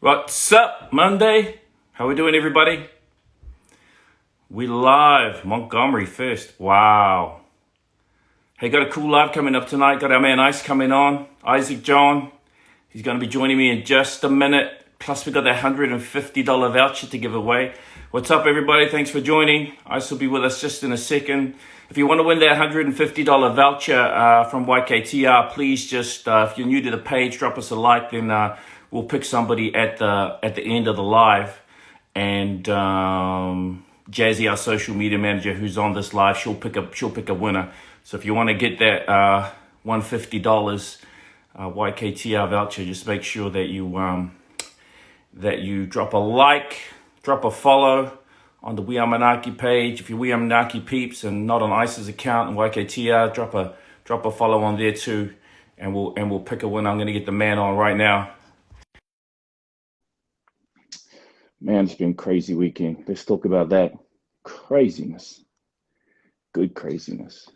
What's up, Monday? How we doing, everybody? We live, Montgomery first. Wow. Hey, got a cool live coming up tonight. Got our man Ice coming on, Isaac John. He's going to be joining me in just a minute. Plus, we got that $150 voucher to give away. What's up, everybody? Thanks for joining. Ice will be with us just in a second. If you want to win that $150 voucher from YKTR, please just, if you're new to the page, drop us a like. Then we'll pick somebody at the end of the live. And Jazzy, our social media manager, who's on this live, she'll pick a winner. So if you want to get that $150 YKTR voucher, just make sure that you drop a like, drop a follow on the We Are Manaki page. If you're We Are Manaki peeps and not on Ice's account and YKTR, drop a follow on there too, and we'll pick a winner. I'm going to get the man on right now. Man, it's been a crazy weekend. Let's talk about that. Craziness. Good craziness.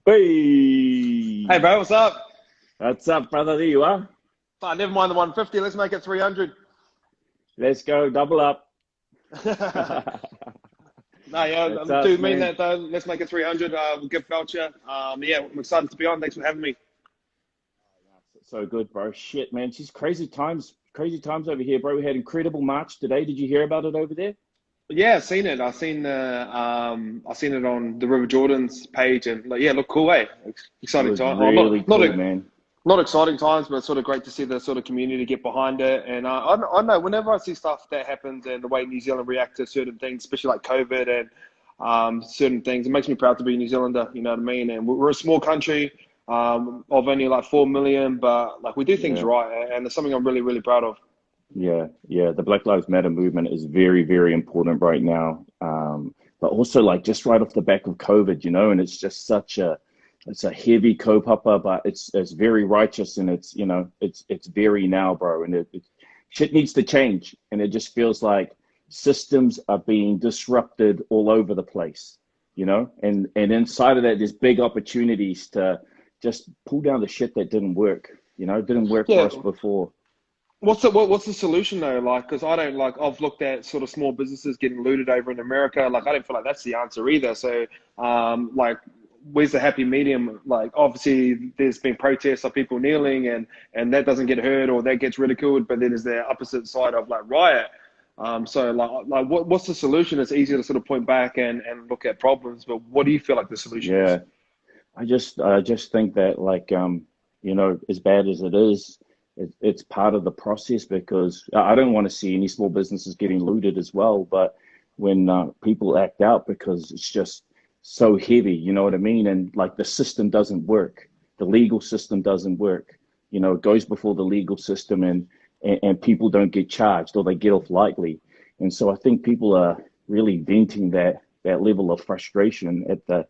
Hey! Hey, bro, what's up? What's up, brother? There you are. Oh, never mind the 150. Let's make it 300. Let's go. Double up. No, yeah, That's do us, mean man. that though. Let's make it 300. Gift voucher. Yeah, I'm excited to be on. Thanks for having me. So good, bro. Shit, man. It's just crazy times over here, bro. We had incredible March today. Did you hear about it over there? Yeah, I've seen it. I seen it on the River Jordan's page, and like, yeah, look cool, eh? It Exciting was time. really cool, man. Not exciting times, but it's sort of great to see the sort of community get behind it. And I know whenever I see stuff that happens and the way New Zealand reacts to certain things, especially like COVID and certain things, it makes me proud to be a New Zealander. You know what I mean? And we're a small country of only like 4 million, but like we do things Yeah. right, and it's something I'm really, really proud of. Yeah. The Black Lives Matter movement is very, very important right now. But also like just right off the back of COVID, and it's just it's a heavy kaupapa, but it's very righteous, and it's very now, bro. And shit needs to change. And it just feels like systems are being disrupted all over the place, and inside of that, there's big opportunities to just pull down the shit that didn't work, didn't work for Yeah. us before. What's the solution though? Like, because I don't like, I've looked at sort of small businesses getting looted over in America. Like, I don't feel like that's the answer either. So, like, where's the happy medium? Like, obviously, there's been protests of people kneeling, and that doesn't get heard or that gets ridiculed. But then there's the opposite side of like riot. So what's the solution? It's easier to sort of point back and look at problems, but what do you feel like the solution is? Yeah, I just think that like as bad as it is, it's part of the process, because I don't want to see any small businesses getting looted as well. But when people act out because it's just so heavy, you know what I mean? And like the system doesn't work, the legal system doesn't work. It goes before the legal system, and people don't get charged, or they get off lightly. And so I think people are really venting that level of frustration at the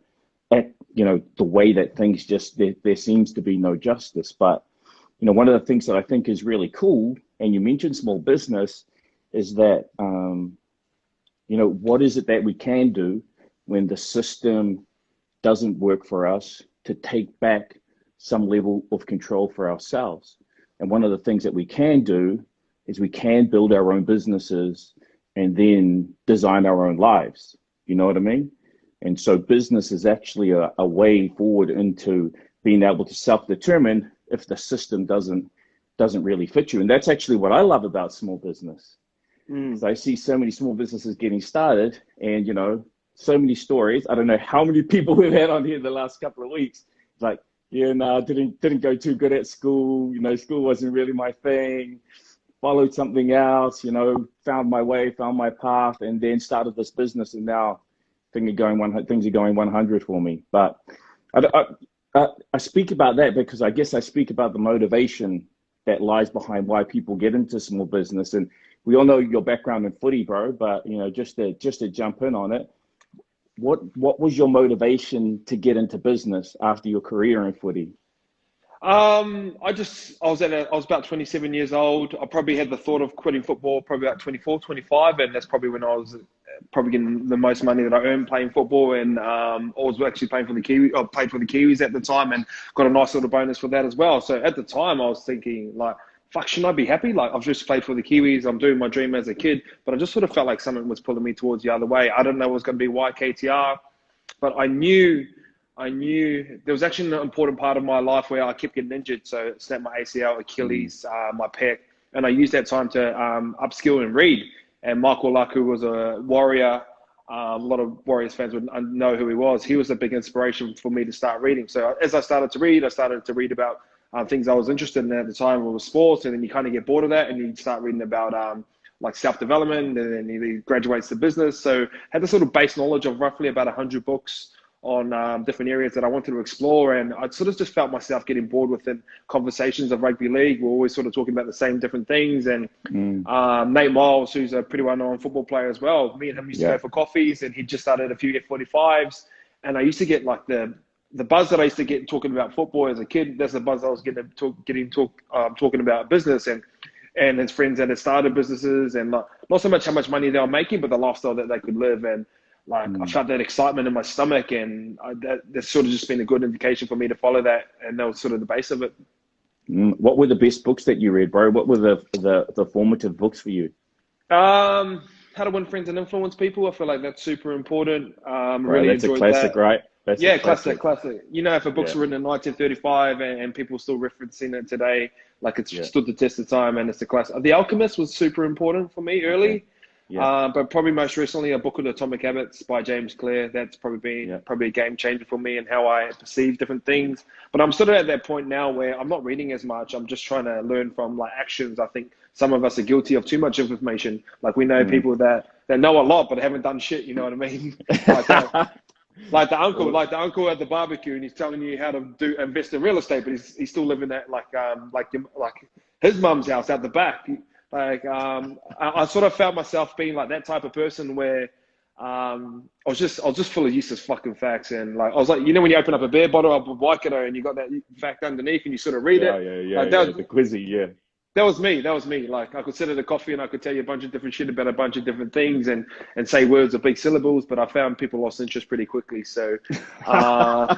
way that things just there seems to be no justice. But one of the things that I think is really cool, and you mentioned small business, is that, what is it that we can do when the system doesn't work for us to take back some level of control for ourselves? And one of the things that we can do is we can build our own businesses and then design our own lives. You know what I mean? And so business is actually a way forward into being able to self-determine if the system doesn't really fit you. And that's actually what I love about small business. So I see so many small businesses getting started, and so many stories. I don't know how many people we've had on here in the last couple of weeks. It's like, yeah, no, didn't go too good at school. School wasn't really my thing. Followed something else, found my way, found my path, and then started this business. And now things are going 100 for me. But I speak about that because I guess I speak about the motivation that lies behind why people get into small business. And we all know your background in footy, bro. But just to jump in on it, what was your motivation to get into business after your career in footy? I was about 27 years old. I probably had the thought of quitting football probably about 24, 25, and that's probably when I was probably getting the most money that I earned playing football, and I was actually playing for the played for the Kiwis at the time, and got a nice little bonus for that as well. So at the time, I was thinking like fuck, shouldn't I be happy? Like, I've just played for the Kiwis. I'm doing my dream as a kid, but I just sort of felt like something was pulling me towards the other way. I didn't know it was going to be YKTR, but I knew there was actually an important part of my life where I kept getting injured. So it snapped my ACL, Achilles, my pec, and I used that time to upskill and read. And Michael Luck, who was a warrior, a lot of Warriors fans would know who he was. He was a big inspiration for me to start reading. So as I started to read about things I was interested in at the time, was sports, and then you kind of get bored of that, and you start reading about like self-development, and then he graduates to business. So had this sort of base knowledge of roughly about 100 books on different areas that I wanted to explore, and I sort of just felt myself getting bored within conversations of rugby league. We're always sort of talking about the same different things, and Nate Miles, who's a pretty well-known football player as well, me and him used to go for coffees, and he just started a few F45s, and I used to get like the buzz that I used to get talking about football as a kid. That's the buzz I was getting talking about business, and his friends that had started businesses, and not so much how much money they were making, but the lifestyle that they could live. And like I felt that excitement in my stomach, and that's sort of just been a good indication for me to follow that, and that was sort of the base of it. What were the best books that you read, bro? What were the formative books for you? How to Win Friends and Influence People. I feel like that's super important. Really that's enjoyed a classic, that. right? That's Yeah, classic. You know, if a book's Yeah. written in 1935 and people still referencing it today, like it's stood the test of time, and it's a classic. The Alchemist was super important for me early. But probably most recently, a book of Atomic Habits by James Clear. That's probably been probably a game changer for me and how I perceive different things. But I'm sort of at that point now where I'm not reading as much. I'm just trying to learn from like actions. I think some of us are guilty of too much information. Like we know people that know a lot but haven't done shit. You know what I mean? Like the uncle at the barbecue, and he's telling you how to invest in real estate, but he's still living at like his mum's house out the back. I sort of felt myself being like that type of person where I was just full of useless fucking facts, and like I was like, you know, when you open up a beer bottle up with Waikato and you got that fact underneath and you sort of read it. The quizzy, That was me. Like I could sit at a coffee and I could tell you a bunch of different shit about a bunch of different things and say words of big syllables, but I found people lost interest pretty quickly. So, so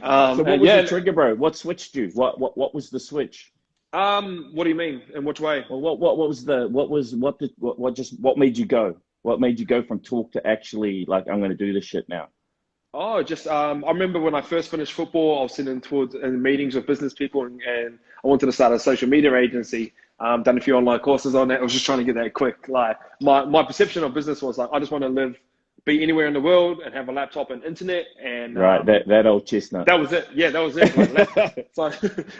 what was the trigger, bro? What switched you? What was the switch? What do you mean? In which way? Well, what made you go? What made you go from talk to actually like, I'm going to do this shit now? Oh, just I remember when I first finished football, I was sitting in meetings with business people, and I wanted to start a social media agency. Done a few online courses on that. I was just trying to get that quick. Like my perception of business was like, I just want to be anywhere in the world and have a laptop and internet. And that old chestnut. That was it. Yeah, that was it. Like,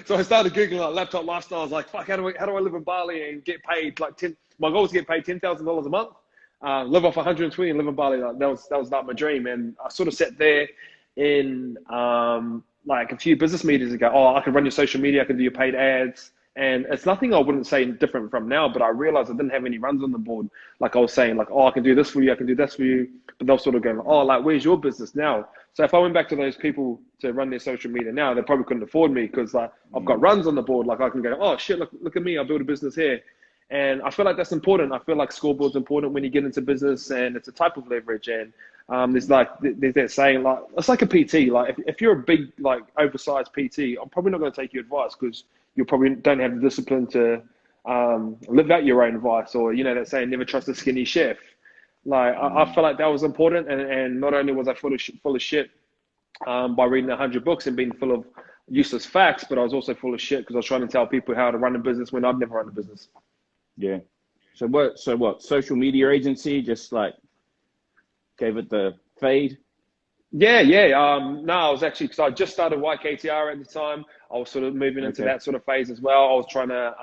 so I started googling like laptop lifestyle. I was like, fuck, how do I live in Bali and get paid like my goal was to get paid $10,000 a month. Live off 120 and live in Bali. Like, that was not my dream. And I sort of sat there in like a few business meetings and go, oh, I can run your social media, I can do your paid ads. And it's nothing I wouldn't say different from now, but I realized I didn't have any runs on the board. Like I was saying, like, oh, I can do this for you, I can do this for you. But they'll sort of go, oh, like, where's your business now? So if I went back to those people to run their social media now, they probably couldn't afford me because like I've got runs on the board. Like I can go, oh shit, look at me, I built a business here. And I feel like that's important. I feel like scoreboard's important when you get into business, and it's a type of leverage. And there's that saying, like, it's like a PT. Like if you're a big, like oversized PT, I'm probably not going to take your advice because you probably don't have the discipline to live out your own advice, or, you know, that saying, never trust a skinny chef. Like I feel like that was important. And not only was I full of shit by reading 100 books and being full of useless facts, but I was also full of shit because I was trying to tell people how to run a business when I'd never run a business. Yeah. So what? Social media agency just like gave it the fade? Yeah. No, I was actually, because I just started YKTR at the time. I was sort of moving into that sort of phase as well. I was trying to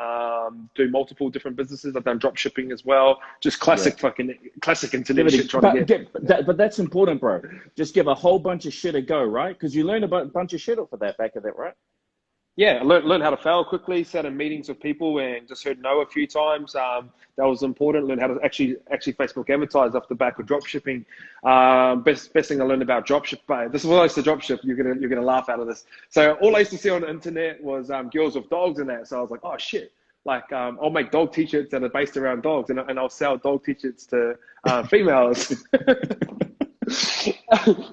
do multiple different businesses. I've done dropshipping as well. Just classic internet shit. But that's important, bro. Just give a whole bunch of shit a go, right? Because you learn about a bunch of shit off of that back of that, right? Yeah, I learned how to fail quickly, sat in meetings with people and just heard no a few times. That was important. Learned how to actually Facebook advertise off the back of dropshipping. Best thing I learned about dropship. This is what I used to dropship. You're gonna laugh out of this. So all I used to see on the internet was girls with dogs and that. So I was like, oh shit. Like I'll make dog t-shirts that are based around dogs, and I'll sell dog t-shirts to females.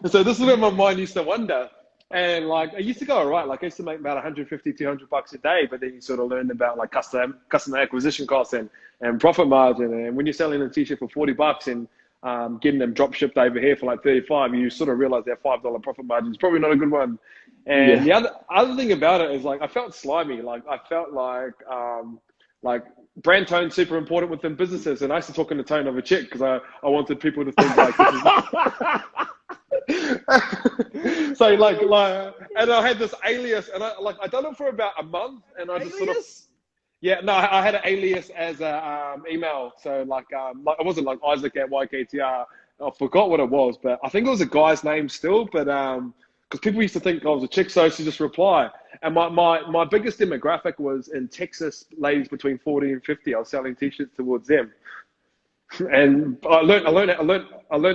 So this is where my mind used to wander. And like, I used to go all right. Like, I used to make about 150, $200 a day, but then you sort of learn about like customer acquisition costs and profit margin. And when you're selling a t-shirt for $40 and getting them drop shipped over here for like 35, you sort of realize that $5 profit margin is probably not a good one. And the other thing about it is like, I felt slimy. Like, I felt like brand tone's super important within businesses. And I used to talk in the tone of a chick because I wanted people to think like, this is so like, and I had this alias, and I done it for about a month, and I just sort of, I had an alias as a email. So like it wasn't like Isaac at YKTR. I forgot what it was, but I think it was a guy's name still. But because people used to think I was a chick, so I used to just reply. And my biggest demographic was in Texas, ladies between 40 and 50. I was selling t-shirts towards them. And I learned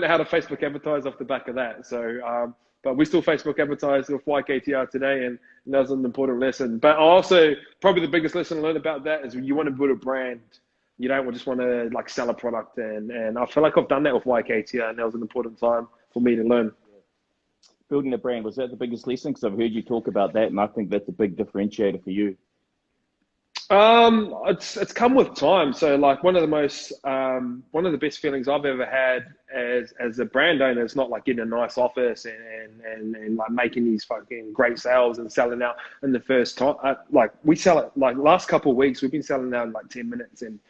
how to Facebook advertise off the back of that. So, but we still Facebook advertise with YKTR today, and that was an important lesson. But also, probably the biggest lesson I learned about that is you want to build a brand. You don't just want to like sell a product. And I feel like I've done that with YKTR, and that was an important time for me to learn. Building a brand, was that the biggest lesson? Because I've heard you talk about that, and I think that's a big differentiator for you. It's come with time. So like one of the best feelings I've ever had as a brand owner is not like getting a nice office and like making these fucking great sales and selling out in the first time. Like we sell it like last couple of weeks, we've been selling out in like 10 minutes and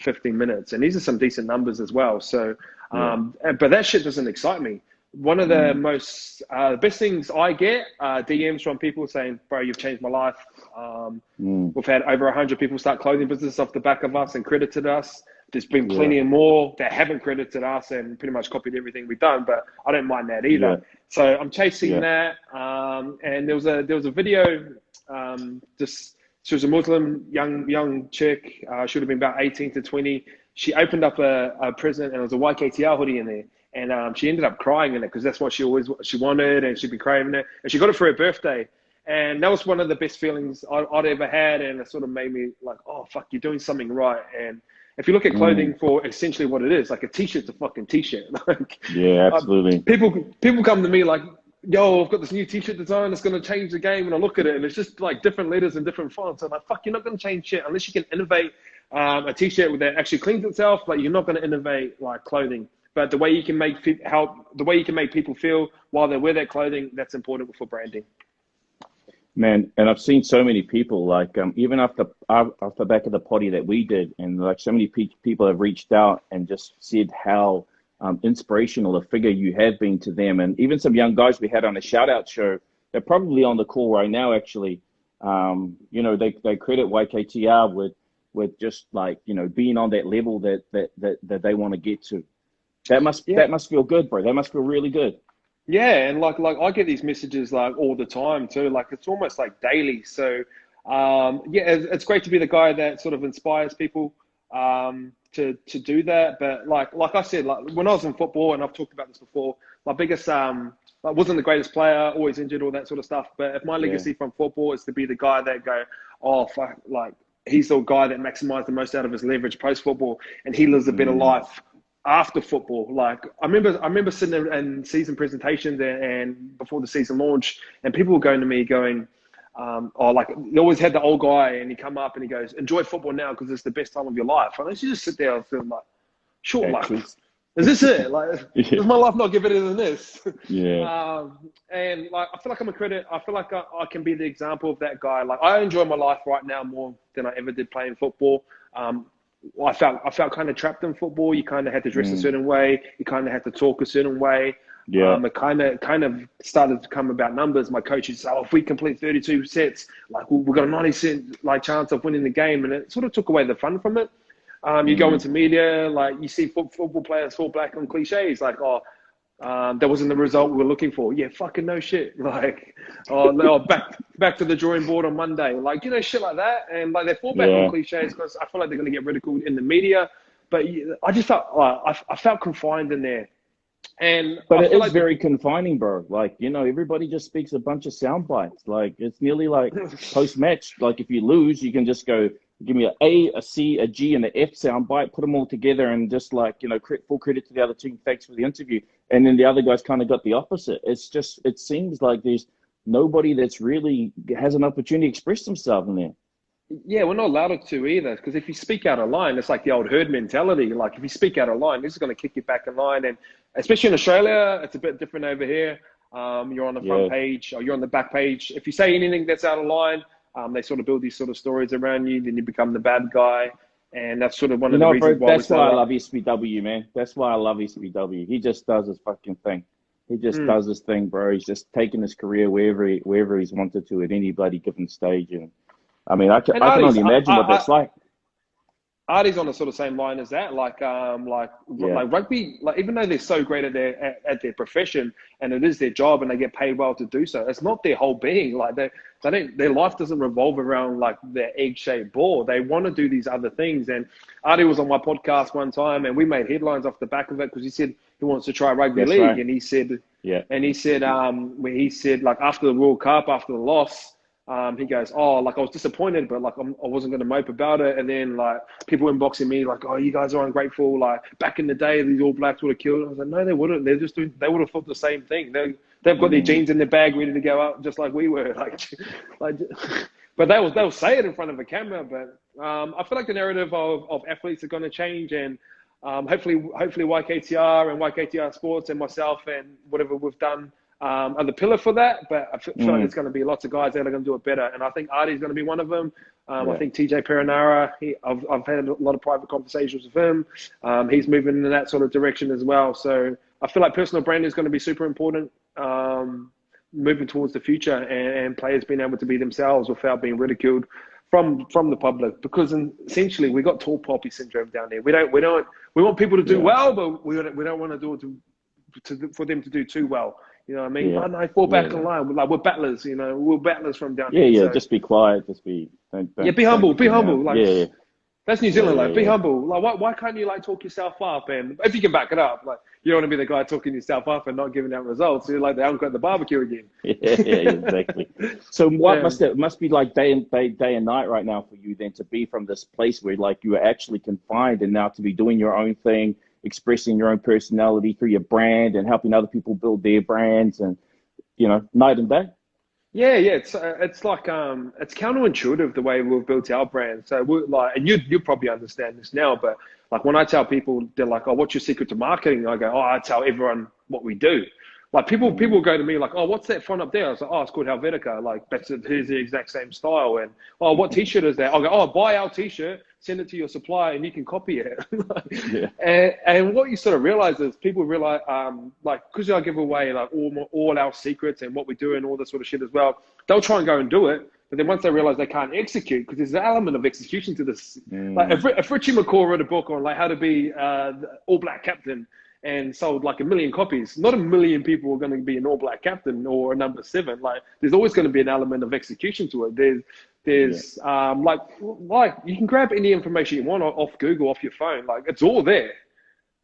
15 minutes. And these are some decent numbers as well. So, but that shit doesn't excite me. One of the most best things I get DMs from people saying, bro, you've changed my life. We've had over 100 people start clothing business off the back of us and credited us. There's been plenty more that haven't credited us and pretty much copied everything we've done, but I don't mind that either. So I'm chasing that. And there was a video, she was a Muslim young chick, should have been about 18 to 20. She opened up a present and there was a YKTR hoodie in there. And she ended up crying in it because that's what she wanted, and she'd been craving it. And she got it for her birthday. And that was one of the best feelings I'd ever had. And it sort of made me like, oh, fuck, you're doing something right. And if you look at clothing for essentially what it is, like a t-shirt's a fucking t-shirt. Like, absolutely. People come to me like, yo, I've got this new t-shirt design that's going to change the game. And I look at it and it's just like different letters and different fonts. I'm like, fuck, you're not going to change shit unless you can innovate a t-shirt that actually cleans itself. Like, you're not going to innovate like clothing. But the way you can make people feel while they wear that clothing, that's important for branding. Man, and I've seen so many people like even after back of the potty that we did, and like so many people have reached out and just said how inspirational a figure you have been to them, and even some young guys we had on a shout out show. They're probably on the call right now. Actually, you know, they credit YKTR with just like, you know, being on that level that they want to get to. That must feel good, bro. That must feel really good. Yeah, and like I get these messages like all the time too. Like it's almost like daily. So it's great to be the guy that sort of inspires people to do that. But like I said, like when I was in football, and I've talked about this before, my biggest I wasn't the greatest player, always injured, all that sort of stuff. But if my legacy from football is to be the guy that go, oh fuck, like he's the guy that maximized the most out of his leverage post football, and he lives a better life after football. Like I remember sitting there in season presentations and before the season launch, and people were going to me going, like they always had the old guy, and he come up and he goes, enjoy football now because it's the best time of your life. And I used to just sit there and feel like, short life. Is this it? Like, does my life not get better than this? And like, I feel like I feel like I can be the example of that guy. Like, I enjoy my life right now more than I ever did playing football. I felt kind of trapped in football. You kind of had to dress a certain way. You kind of had to talk a certain way. It kind of started to come about numbers. My coach would say, oh, if we complete 32 sets, like we've got a 90% like chance of winning the game. And it sort of took away the fun from it. You go into media, like you see football players fall back on cliches, like, oh, that wasn't the result we were looking for. Yeah, fucking no shit. Like, oh, no, back to the drawing board on Monday. Like, you know, shit like that. And like they fall back on cliches because I feel like they're going to get ridiculed in the media. But I just felt I felt confined in there. But it is very confining, bro. Like, you know, everybody just speaks a bunch of sound bites. Like, it's nearly like post-match. Like, if you lose, you can just go, give me an A, a C, a G, and an F sound bite, put them all together, and just like, you know, full credit to the other team. Thanks for the interview. And then the other guys kind of got the opposite. It's just, it seems like there's nobody that's really has an opportunity to express themselves in there. Yeah, we're not allowed to either, because if you speak out of line, it's like the old herd mentality. Like if you speak out of line, this is going to kick you back in line. And especially in Australia, it's a bit different over here. You're on the front page or you're on the back page. If you say anything that's out of line, they sort of build these sort of stories around you. Then you become the bad guy. And that's sort of one of the reasons bro, why that's why I love SBW, man. That's why I love SBW. He just does his fucking thing. He just does his thing, bro. He's just taking his career wherever he's wanted to at any bloody given stage. And I mean, I can only imagine what that's like. Artie's on the sort of same line as that, like rugby, like even though they're so great at their profession and it is their job and they get paid well to do so, it's not their whole being. Like their life doesn't revolve around like their egg-shaped ball. They want to do these other things. And Artie was on my podcast one time and we made headlines off the back of it because he said he wants to try rugby league. Right. And he said, like after the World Cup, after the loss, he goes, oh, like I was disappointed, but like I wasn't going to mope about it. And then like people inboxing me like, oh, you guys are ungrateful. Like back in the day, these All Blacks would have killed. I was like, no, they wouldn't. They would have thought the same thing. They've got their jeans in their bag ready to go out just like we were. But they'll say it in front of a camera. But I feel like the narrative of athletes are going to change, and hopefully YKTR and YKTR Sports and myself and whatever we've done are the pillar for that, but I feel like there's going to be lots of guys that are going to do it better, and I think Artie's going to be one of them. I think TJ Perenara, I've had a lot of private conversations with him. He's moving in that sort of direction as well. So I feel like personal branding is going to be super important moving towards the future, and players being able to be themselves without being ridiculed from the public, because essentially we got tall poppy syndrome down there. We want people to do well, but we don't want to do it for them to do too well. You know what I mean? Yeah. I fall back in line. We're battlers, you know. We're battlers from down here. Yeah, so. Just be quiet. Just be... be humble. Be humble. Like, that's New Zealand. Be humble. Like, why can't you, like, talk yourself up? And if you can back it up, like, you don't want to be the guy talking yourself up and not giving out results. You're like the uncle at the barbecue again. Exactly. So what must be like day and night right now for you then, to be from this place where, like, you are actually confined and now to be doing your own thing, expressing your own personality through your brand and helping other people build their brands, and, you know, night and day? Yeah. It's like, it's counterintuitive the way we've built our brand. So we're like, and you probably understand this now, but like when I tell people, they're like, oh, what's your secret to marketing? I go, oh, I tell everyone what we do. Like people go to me like, oh, what's that font up there? I was like, oh, it's called Helvetica. Like here's the exact same style. And oh, what t-shirt is that? I'll go, oh, buy our t-shirt, send it to your supplier, and you can copy it. And what you sort of realize is people realize, like, because I give away like all our secrets and what we do and all this sort of shit as well, they'll try and go and do it. But then once they realize they can't execute, because there's an element of execution to this. Like if Richie McCaw wrote a book on like how to be the All Black captain and sold like 1 million copies, not 1 million people are going to be an All Black captain or a number 7. Like there's always going to be an element of execution to it. There's like you can grab any information you want off Google, off your phone. Like it's all there.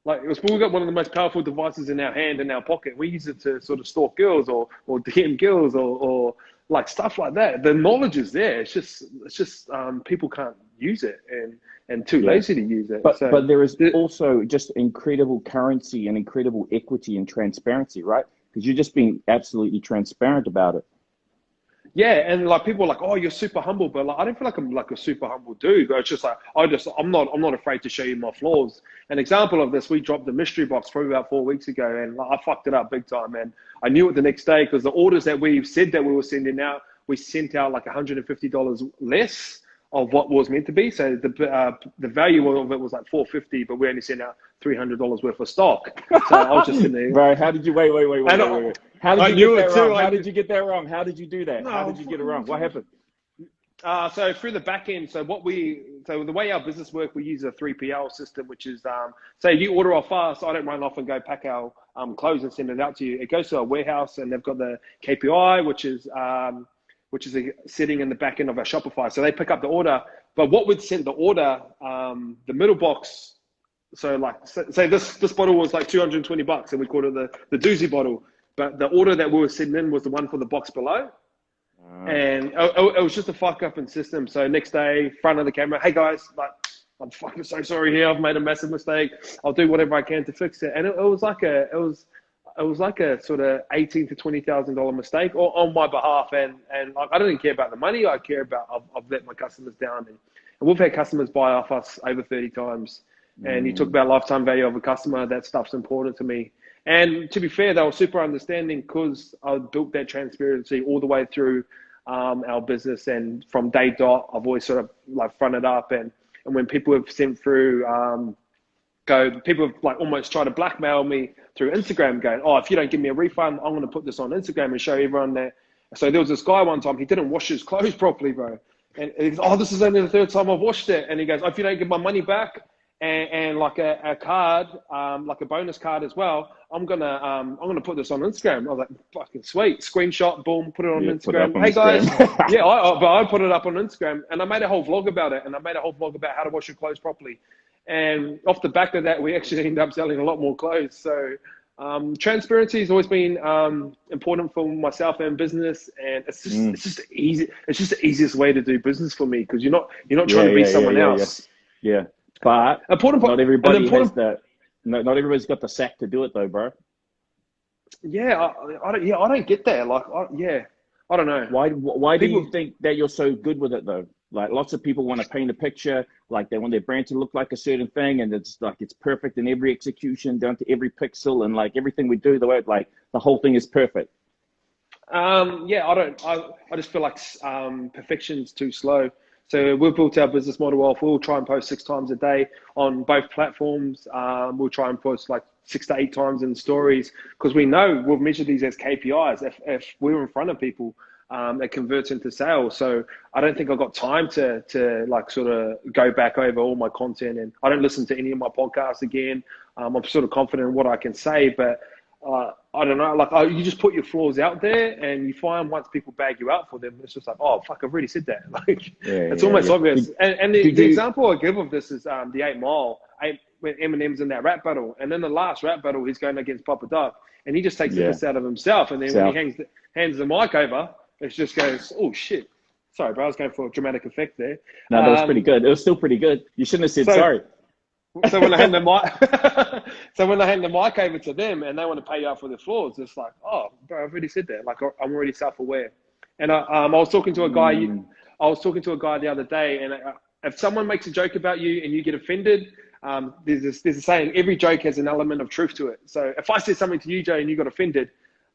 Like we've got one of the most powerful devices in our hand, in our pocket. We use it to sort of stalk girls or DM girls or like stuff like that. The knowledge is there. It's just people can't use it and too lazy to use it. But there is also just incredible currency and incredible equity and transparency, right? Because you're just being absolutely transparent about it. Yeah, and like people are like, oh, you're super humble, but like I don't feel like I'm like a super humble dude. It's just like I'm not afraid to show you my flaws. An example of this, we dropped the mystery box probably about 4 weeks ago, and like, I fucked it up big time. And I knew it the next day because the orders that we said that we were sending out, we sent out like $150 less of what was meant to be. So the value of it was like $450, but we only sent out $300 worth of stock. So I was just in there. Right? How did you wait? How did you get that wrong? How did you get that wrong? How did you do that? How did you get it wrong? What happened? So through the back end, so the way our business work, we use a 3PL system, which is, say you order off us, I don't run off and go pack our clothes and send it out to you. It goes to a warehouse and they've got the KPI, which is sitting in the back end of our Shopify. So they pick up the order, but what would send the order, the middle box. So like, say this bottle was like $220 and we called it the doozy bottle, but the order that we were sending in was the one for the box below. And it was just a fuck up in system. So next day, front of the camera, hey guys, like, I'm fucking so sorry here. I've made a massive mistake. I'll do whatever I can to fix it. And it was like it was like a sort of $18,000 to $20,000 mistake on my behalf, and like, I didn't care about the money. I care about I've let my customers down, and we've had customers buy off us over 30 times. And you talk about lifetime value of a customer. That stuff's important to me. And to be fair, they were super understanding because I built that transparency all the way through our business, and from day dot, I've always sort of like fronted up, and when people have sent through. People have like almost tried to blackmail me through Instagram going, oh, if you don't give me a refund, I'm going to put this on Instagram and show everyone that. So there was this guy one time, he didn't wash his clothes properly, bro. And he goes, oh, this is only the third time I've washed it. And he goes, oh, if you don't give my money back and like a card, like a bonus card as well, I'm gonna put this on Instagram. I was like, fucking sweet. Screenshot, boom, put it on Instagram. Hey guys, yeah, I put it up on Instagram, and I made a whole vlog about it, and I made a whole vlog about how to wash your clothes properly. And off the back of that, we actually ended up selling a lot more clothes. So transparency has always been important for myself and business, and it's just easy. It's just the easiest way to do business for me, because you're not trying to be someone else. Yeah. But not everybody has that. Not everybody's got the sack to do it though, bro. Yeah, I don't get that. Like, I don't know. Why do you think that you're so good with it though? Like, lots of people want to paint a picture, like they want their brand to look like a certain thing, and it's like it's perfect in every execution, down to every pixel, and like everything we do, the way like the whole thing is perfect. I just feel like perfection's too slow. So we've built our business model off. We'll try and post 6 times a day on both platforms. We'll try and post like 6 to 8 times in stories, because we know we'll measure these as KPIs. If we're in front of people, it converts into sales. So I don't think I've got time to like sort of go back over all my content, and I don't listen to any of my podcasts again. I'm sort of confident in what I can say, but I don't know, like you just put your flaws out there, and you find once people bag you out for them, it's just like, oh fuck, I've already said that. Like it's almost obvious. And the example I give of this is the 8 Mile, when Eminem's in that rap battle, and in the last rap battle he's going against Papa Doc, and he just takes the piss out of himself, and then when he hands the mic over, it just goes, oh shit. Sorry, bro, I was going for a dramatic effect there. No, that was pretty good. It was still pretty good. You shouldn't have said sorry. So when I hand the mic over to them, and they want to pay you out for their flaws, it's like, oh, bro, I've already said that. Like, I'm already self-aware. And I was talking to a guy. I was talking to a guy the other day, and if someone makes a joke about you and you get offended, there's a saying: every joke has an element of truth to it. So if I said something to you, Joe, and you got offended,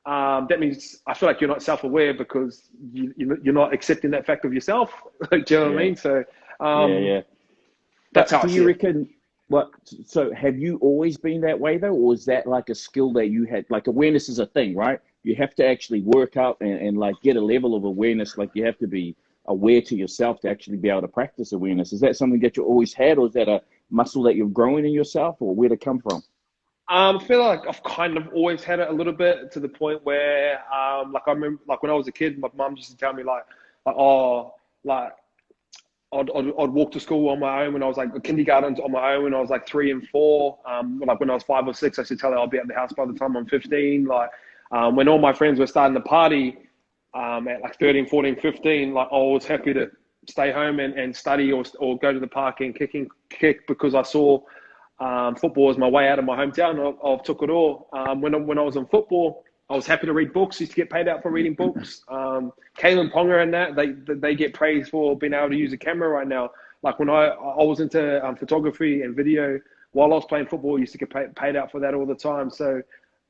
that means I feel like you're not self-aware, because you're not accepting that fact of yourself. Do you know what I mean? So that's how I see it. So have you always been that way though, or is that like a skill that you had? Like, awareness is a thing, right? You have to actually work out and like get a level of awareness. Like, you have to be aware to yourself to actually be able to practice awareness. Is that something that you always had, or is that a muscle that you've grown in yourself, or where'd it come from? I feel like I've kind of always had it a little bit, to the point where, like I remember, like when I was a kid, my mum used to tell me I'd walk to school on my own when I was like kindergarten, on my own when I was like 3 and 4. Like when I was 5 or 6, I should tell her I'll be at the house by the time I'm 15. Like when all my friends were starting to party at like 13, 14, 15, like I was happy to stay home and study or go to the park and kick, because I saw football as my way out of my hometown of Tukaro. When I was in football, I was happy to read books. Used to get paid out for reading books. Kalen Ponga and that, they get praised for being able to use a camera right now. Like when I was into photography and video while I was playing football, I used to get paid out for that all the time. So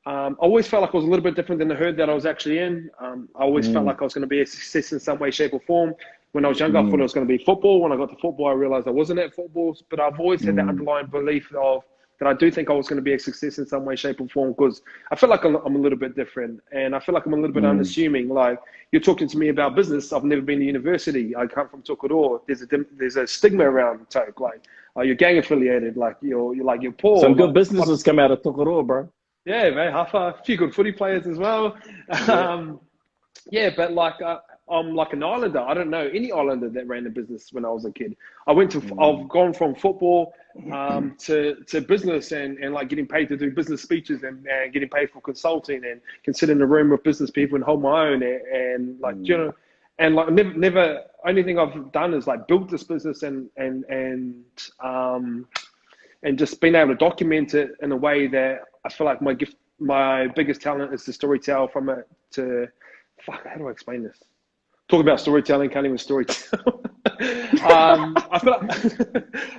I always felt like I was a little bit different than the herd that I was actually in. I always felt like I was going to be a success in some way, shape, or form. When I was younger, I thought it was going to be football. When I got to football, I realized I wasn't at football. But I've always had that underlying belief that I do think I was going to be a success in some way, shape, or form, because I feel like I'm a little bit different, and I feel like I'm a little bit unassuming. Like, you're talking to me about business. I've never been to university. I come from Tukaro. There's a stigma around Tok. Like, you're gang affiliated. Like you're poor. Some good businesses come out of Tukaro, bro. Yeah, man. A few good footy players as well. But like, I'm like an islander. I don't know any islander that ran a business when I was a kid. I've gone from football to business and like getting paid to do business speeches and getting paid for consulting and can sit in a room with business people and hold my own and like, you know, and like never only thing I've done is like built this business and just being able to document it in a way that I feel like my biggest talent is to storytell from it to, fuck, how do I explain this? Talk about storytelling, can't even storytell. I feel like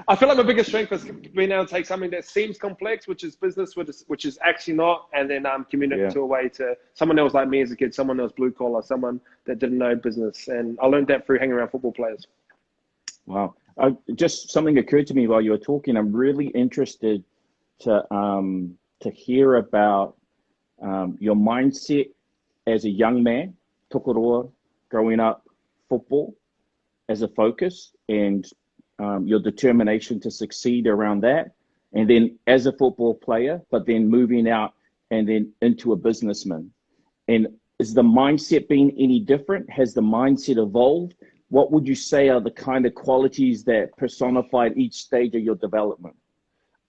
I feel like my biggest strength is being able to take something that seems complex, which is business, which is actually not, and then communicate to a way to someone else like me as a kid, someone else blue collar, someone that didn't know business, and I learned that through hanging around football players. Wow. Just something occurred to me while you were talking. I'm really interested to hear about your mindset as a young man, Tokoroa, growing up, football as a focus, and your determination to succeed around that. And then as a football player, but then moving out and then into a businessman. And is the mindset been any different? Has the mindset evolved? What would you say are the kind of qualities that personified each stage of your development?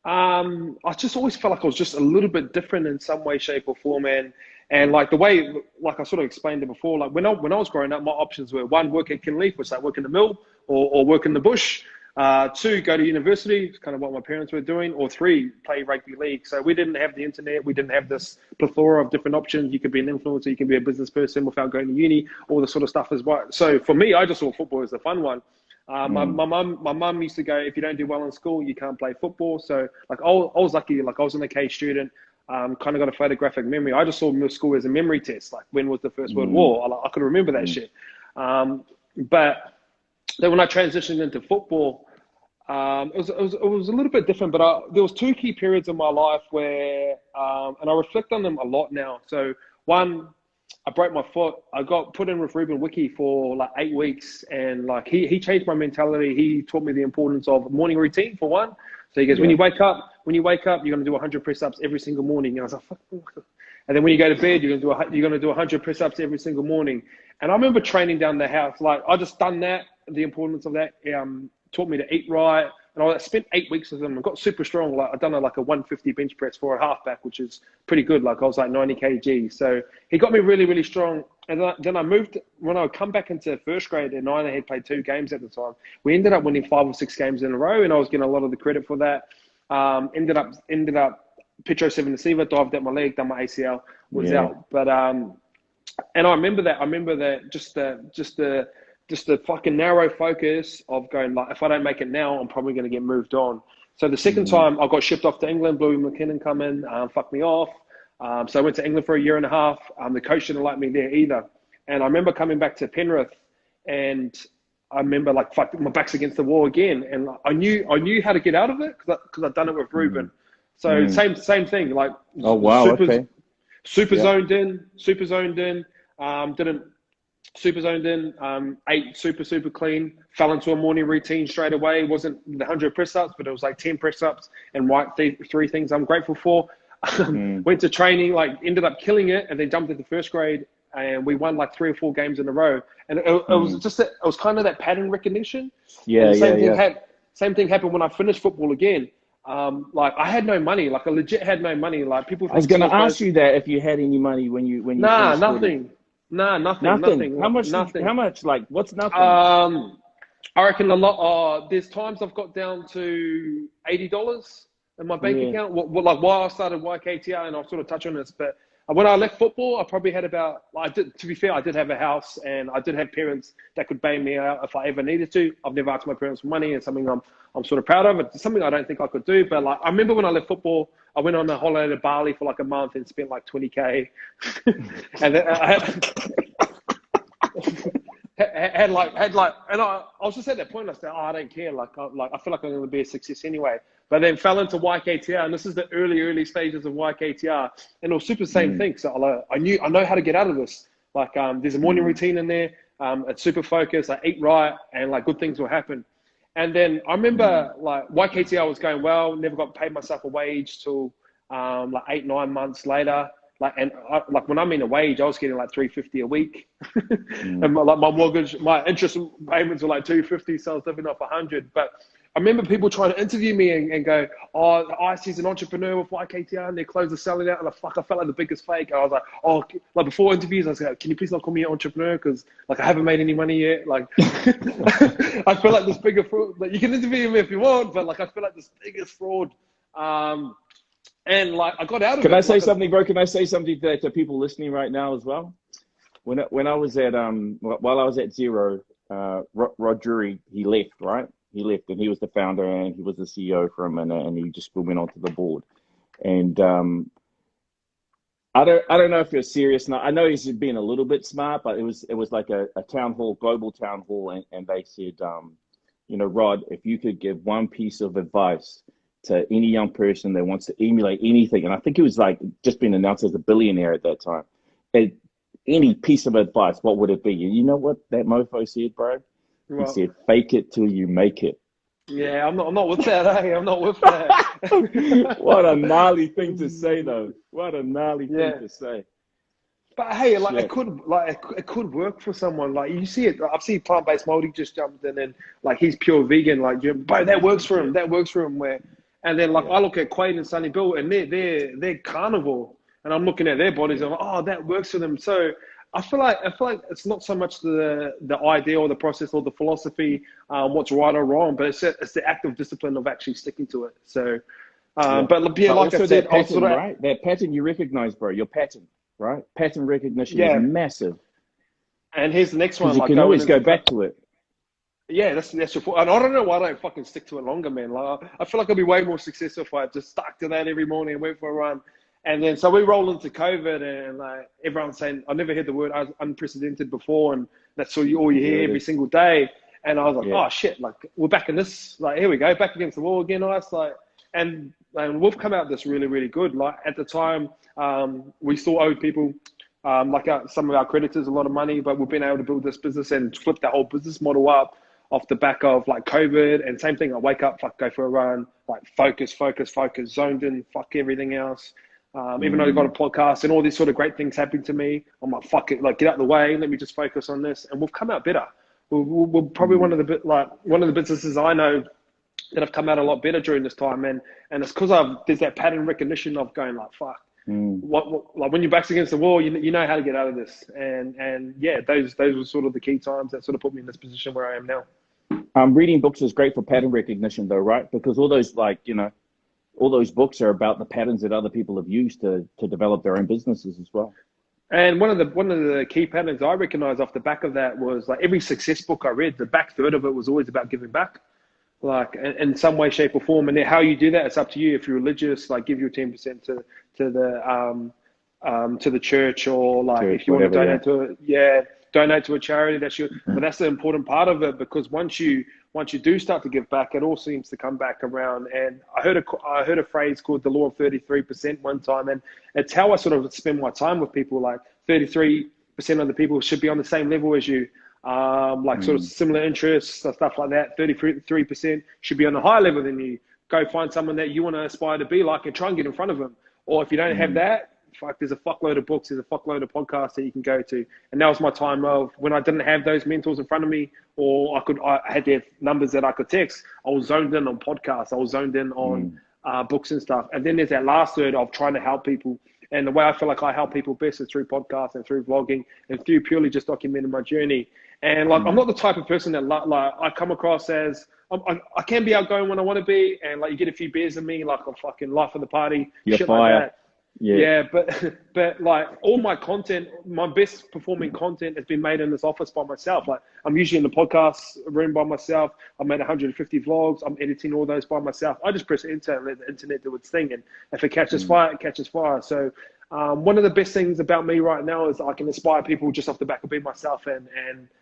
I just always felt like I was just a little bit different in some way, shape, or form, and like the way, like I sort of explained it before, like when I was growing up, my options were one, work at Kinleaf, which is like work in the mill, or work in the bush. Two, go to university, it's kind of what my parents were doing, or three, play rugby league. So we didn't have the internet, we didn't have this plethora of different options. You could be an influencer, you can be a business person without going to uni, all this sort of stuff as well. So for me, I just saw football as the fun one. My mum used to go, if you don't do well in school, you can't play football. So like I was lucky, like I was an okay student, kind of got a photographic memory. I just saw school as a memory test. Like when was the First World War? I could remember that shit. But then when I transitioned into football, it was a little bit different. But there was two key periods in my life where, and I reflect on them a lot now. So one, I broke my foot. I got put in with Ruben Wiki for like 8 weeks, and like he changed my mentality. He taught me the importance of morning routine for one. So he goes, when you wake up, you're going to do 100 press-ups every single morning. And I was like, fuck. And then when you go to bed, you're going to do 100 press-ups every single morning. And I remember training down the house. Like I just done that. The importance of that taught me to eat right. And I spent 8 weeks with him and got super strong. Like I've done like a 150 bench press for a halfback, which is pretty good. Like I was like 90 kg. So he got me really, really strong. And then I moved, when I come back into first grade, and I had played 2 games at the time. We ended up winning 5 or 6 games in a row, and I was getting a lot of the credit for that. Ended up Petro 7 Deceiver, dived at my leg, done my ACL, was out. But and I remember that just the fucking narrow focus of going like, if I don't make it now, I'm probably going to get moved on. So the second time I got shipped off to England, Bluey McKinnon come in, fucked me off. So I went to England for 1.5 years. The coach didn't like me there either. And I remember coming back to Penrith, and I remember like, fuck, my back's against the wall again. And I knew how to get out of it because I'd done it with Ruben. So same thing, like super zoned in, ate super clean, fell into a morning routine straight away. It wasn't the 100 press-ups, but it was like 10 press-ups and three things I'm grateful for. Went to training, like ended up killing it, and then jumped into first grade, and we won like 3 or 4 games in a row. And it was just it was kind of that pattern recognition. Same thing happened when I finished football again. Like I had no money, like I legit had no money. Like people. I was going to ask you that if you had any money when you. Nah, nothing. Nah, nothing. How much? Nothing. How much? Like what's nothing? I reckon a lot. There's times I've got down to $80 in my bank account. Like why I started YKTR, and I'll sort of touch on this. But when I left football, I probably had about. To be fair, I did have a house, and I did have parents that could bail me out if I ever needed to. I've never asked my parents for money. It's something I'm sort of proud of. It's something I don't think I could do. But like I remember when I left football, I went on a holiday to Bali for like a month and spent like 20K, and then I had like, and I was just at that point. I said, I don't care. Like I feel like I'm going to be a success anyway. But then fell into YKTR, and this is the early stages of YKTR, and it was super same thing. So I know how to get out of this. Like there's a morning routine in there. It's super focused. I eat right, and like good things will happen. And then I remember like YKTR was going well. Never got paid myself a wage till like 8-9 months later. Like like when I mean a wage, I was getting like $350 a week, and my mortgage, my interest payments were like $250, so I was living off 100. But I remember people trying to interview me and go, "Oh, IC's an entrepreneur with YKTR, and their clothes are selling out." And I felt like the biggest fake. And I was like, "Oh," like before interviews, I was like, "Can you please not call me an entrepreneur? Because like I haven't made any money yet." Like I feel like this bigger fraud. Like you can interview me if you want, but like I feel like this biggest fraud. And like, I got out of Can it. I say Like, something, bro? Can I say something to people listening right now as well? When I was at while I was at Zero, Rod Drury, he left, right? He left, and he was the founder and he was the CEO for a minute, and he just went onto the board. And I don't know if you're serious now. I know he's being a little bit smart, but it was like a town hall, global town hall, and they said, you know, Rod, if you could give one piece of advice to any young person that wants to emulate anything, and I think he was like just been announced as a billionaire at that time. And any piece of advice, what would it be? And you know what that mofo said, bro? He well, said, "Fake it till you make it." yeah, I'm not with that. I'm not with that. What a gnarly thing to say, though. What a gnarly thing Yeah. to say. But hey, like Shit. it could work for someone. Like you see it. I've seen plant-based Moldy just jumped in, and like he's pure vegan. Like, but that works for him. That works for him. Where, and then like Yeah. I look at Quade and Sonny Bill, and they're carnivore, and I'm looking at their bodies. And I'm like, oh, that works for them. So I feel like it's not so much the idea or the process or the philosophy, what's right or wrong, but it's the active discipline of actually sticking to it. So, Yeah. but yeah, But like I also said, that I was pattern, sort of right? That pattern you recognize, bro. Your pattern, right? Pattern recognition is yeah. massive And here's the next because one, you like can going always go into back to it. yeah, that's your point. And I don't know why I don't fucking stick to it longer, man. Like I feel like I'd be way more successful if I just stuck to that every morning and went for a run. And then so we roll into COVID, and like everyone's saying, I never heard the word unprecedented before, and that's all you Here hear it every is. single day. And I was like, Yeah. oh shit, like we're back in this. Like here we go, back against the wall again. I was like, and we've come out this really really good. Like at the time, we still owed people. Some of our creditors a lot of money, but we've been able to build this business and flip the whole business model up off the back of like COVID. And same thing, I wake up, fuck, go for a run, like focus, zoned in, fuck everything else. Even though I've got a Mm, podcast and all these sort of great things happen to me, I'm like, fuck it, like get out of the way, let me just focus on this. And we've come out better. We're probably mm, one of the businesses I know that have come out a lot better during this time. And it's because there's that pattern recognition of going like, fuck, mm. what like when your back's against the wall, you know how to get out of this. And yeah, those were sort of the key times that sort of put me in this position where I am now. Reading books is great for pattern recognition, though, right? Because all those, like, you know, all those books are about the patterns that other people have used to develop their own businesses as well. And one of the key patterns I recognized off the back of that was like every success book I read, the back third of it was always about giving back, like in some way, shape, or form. And then how you do that, it's up to you. If you're religious, like give your 10% to the church, or like Church, if you want to whatever, yeah. donate to a charity. But that's the important part of it, because once you do start to give back, it all seems to come back around. And I heard a phrase called the law of 33% one time, and it's how I sort of spend my time with people. Like 33% of the people should be on the same level as you. Like sort of Mm, similar interests, stuff like that. 33% should be on a higher level than you. Go find someone that you want to aspire to be like and try and get in front of them. Or if you don't have mm, that, fuck, there's a fuckload of books, there's a fuckload of podcasts that you can go to. And that was my time of when I didn't have those mentors in front of me, or I had their numbers that I could text. I was zoned in on podcasts. I was zoned in on mm, books and stuff. And then there's that last third of trying to help people. And the way I feel like I help people best is through podcasts and through vlogging and through purely just documenting my journey. And like, I'm mm. not the type of person that like I come across as I can be outgoing when I want to be, and like you get a few beers in me, like I'm fucking life of the party, Your shit like fire, that. yeah. Yeah, but like all my content, my best performing content has been made in this office by myself. Like I'm usually in the podcast room by myself. I made 150 vlogs. I'm editing all those by myself. I just press enter and let the internet do its thing. And if it catches Mm, fire, it catches fire. So one of the best things about me right now is I can inspire people just off the back of being myself. And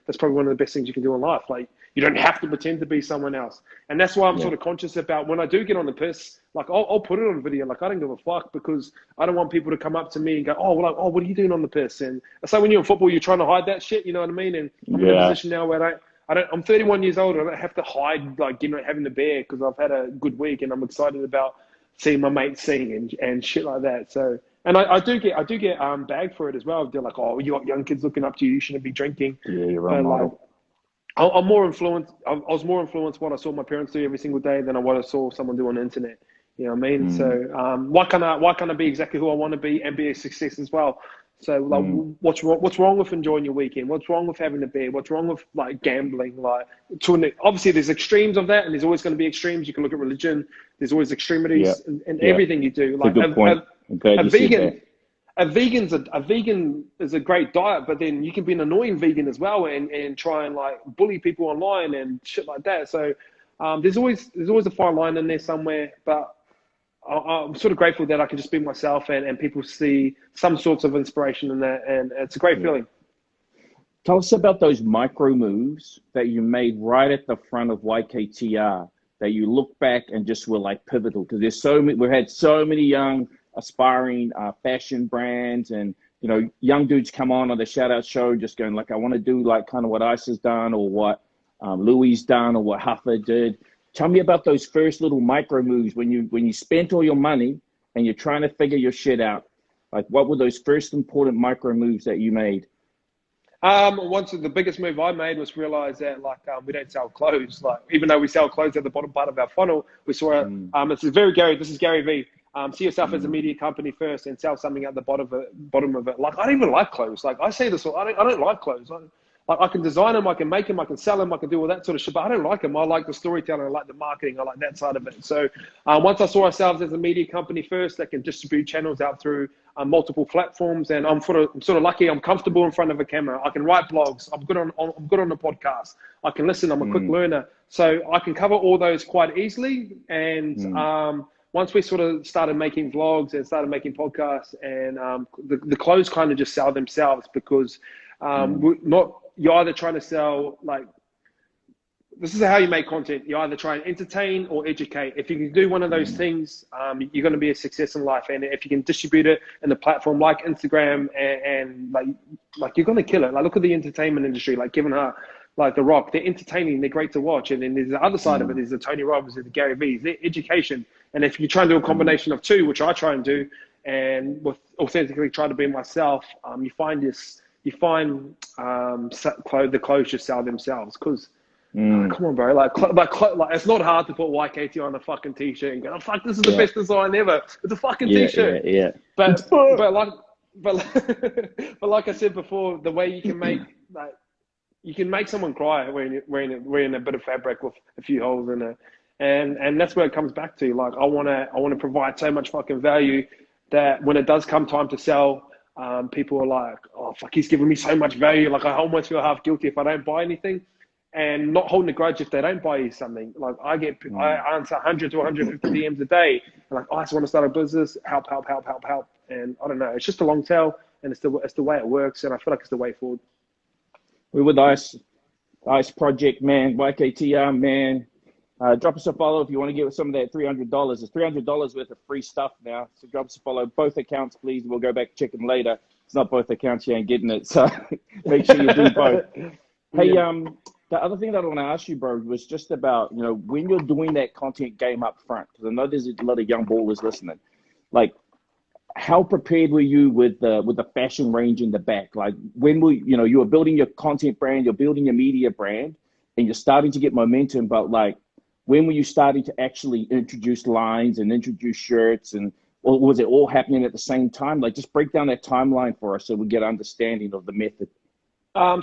that's probably one of the best things you can do in life. Like you don't have to pretend to be someone else. And that's why I'm yeah. sort of conscious about when I do get on the piss, like I'll put it on video. Like I don't give a fuck, because I don't want people to come up to me and go, what are you doing on the piss? And it's like when you're in football, you're trying to hide that shit. You know what I mean? And I'm in a Yeah. position now where I'm 31 years old. I don't have to hide, like, you know, having the beer, because I've had a good week and I'm excited about seeing my mates sing and shit like that. So, and I do get bagged for it as well. They're like, oh, you got young kids looking up to you. You shouldn't be drinking. Yeah, your role But like, model. I'm more influenced. I was more influenced what I saw my parents do every single day than what I saw someone do on the internet. You know what I mean? Mm, So why can't I be exactly who I want to be and be a success as well? So like, what's wrong with enjoying your weekend? What's wrong with having a beer? What's wrong with like gambling? Like, obviously there's extremes of that, and there's always going to be extremes. You can look at religion. There's always Yeah. extremities in Yeah. everything you do. It's a Like good point. I'm glad a you said vegan, that. a vegan is a great diet, but then you can be an annoying vegan as well, and try and like bully people online and shit like that. So there's always a fine line in there somewhere, but I'm sort of grateful that I can just be myself, and people see some sorts of inspiration in that, and it's a great feeling. Tell us about those micro moves that you made right at the front of YKTR that you look back and just were like pivotal, because there's so many, we've had so many young aspiring fashion brands and, you know, young dudes come on the shout out show just going like, I want to do like kind of what Ice has done or what Louis done or what Huffa did. Tell me about those first little micro moves when you spent all your money and you're trying to figure your shit out. Like, what were those first important micro moves that you made? The biggest move I made was realize that like we don't sell clothes. Like, even though we sell clothes at the bottom part of our funnel, we saw this is Gary V. See yourself as a media company first and sell something at the bottom of it. Like, I don't even like clothes. Like, I say this, I don't like clothes. I can design them, I can make them, I can sell them, I can do all that sort of shit, but I don't like them. I like the storytelling, I like the marketing, I like that side of it. So once I saw ourselves as a media company first that can distribute channels out through multiple platforms, and I'm sort of lucky, I'm comfortable in front of a camera, I can write blogs, I'm good on the podcast, I can listen, I'm a quick learner. So I can cover all those quite easily. And once we sort of started making vlogs and started making podcasts, and the clothes kind of just sell themselves, because you're either trying to sell, like, this is how you make content. You either try and entertain or educate. If you can do one of those things, you're going to be a success in life. And if you can distribute it in a platform like Instagram, and like you're going to kill it. Like, look at the entertainment industry, like Kevin Hart, like The Rock. They're entertaining. They're great to watch. And then there's the other side of it. There's the Tony Robbins and the Gary V's. They're education. And if you try and do a combination of two, which I try and do, and with authentically try to be myself, you find the clothes just sell themselves. Because come on, bro, like it's not hard to put YKT on a fucking t-shirt and go, oh, fuck, this is the best design ever. It's a fucking t-shirt. But like I said before, the way you can make, like, you can make someone cry wearing a bit of fabric with a few holes in it. And that's where it comes back to. Like, I want to provide so much fucking value that when it does come time to sell, people are like, oh, fuck, he's giving me so much value. Like, I almost feel half guilty if I don't buy anything, and not holding a grudge if they don't buy you something. Like, I answer 100 to 150 DMs a day. And like, I just want to start a business. Help. And I don't know. It's just a long tail, and it's the way it works. And I feel like it's the way forward. We're with Ice Project, man, YKTR, man. Drop us a follow if you want to get some of that $300. There's $300 worth of free stuff now. So drop us a follow. Both accounts, please. We'll go back and check them later. It's not both accounts. You ain't getting it. So make sure you do both. Hey, the other thing that I want to ask you, bro, was just about, you know, when you're doing that content game up front, because I know there's a lot of young ballers listening. Like, how prepared were you with the fashion range in the back? Like, you were building your content brand, you're building your media brand, and you're starting to get momentum, but like, when were you starting to actually introduce lines and introduce shirts, or was it all happening at the same time? Like, just break down that timeline for us so we get an understanding of the method.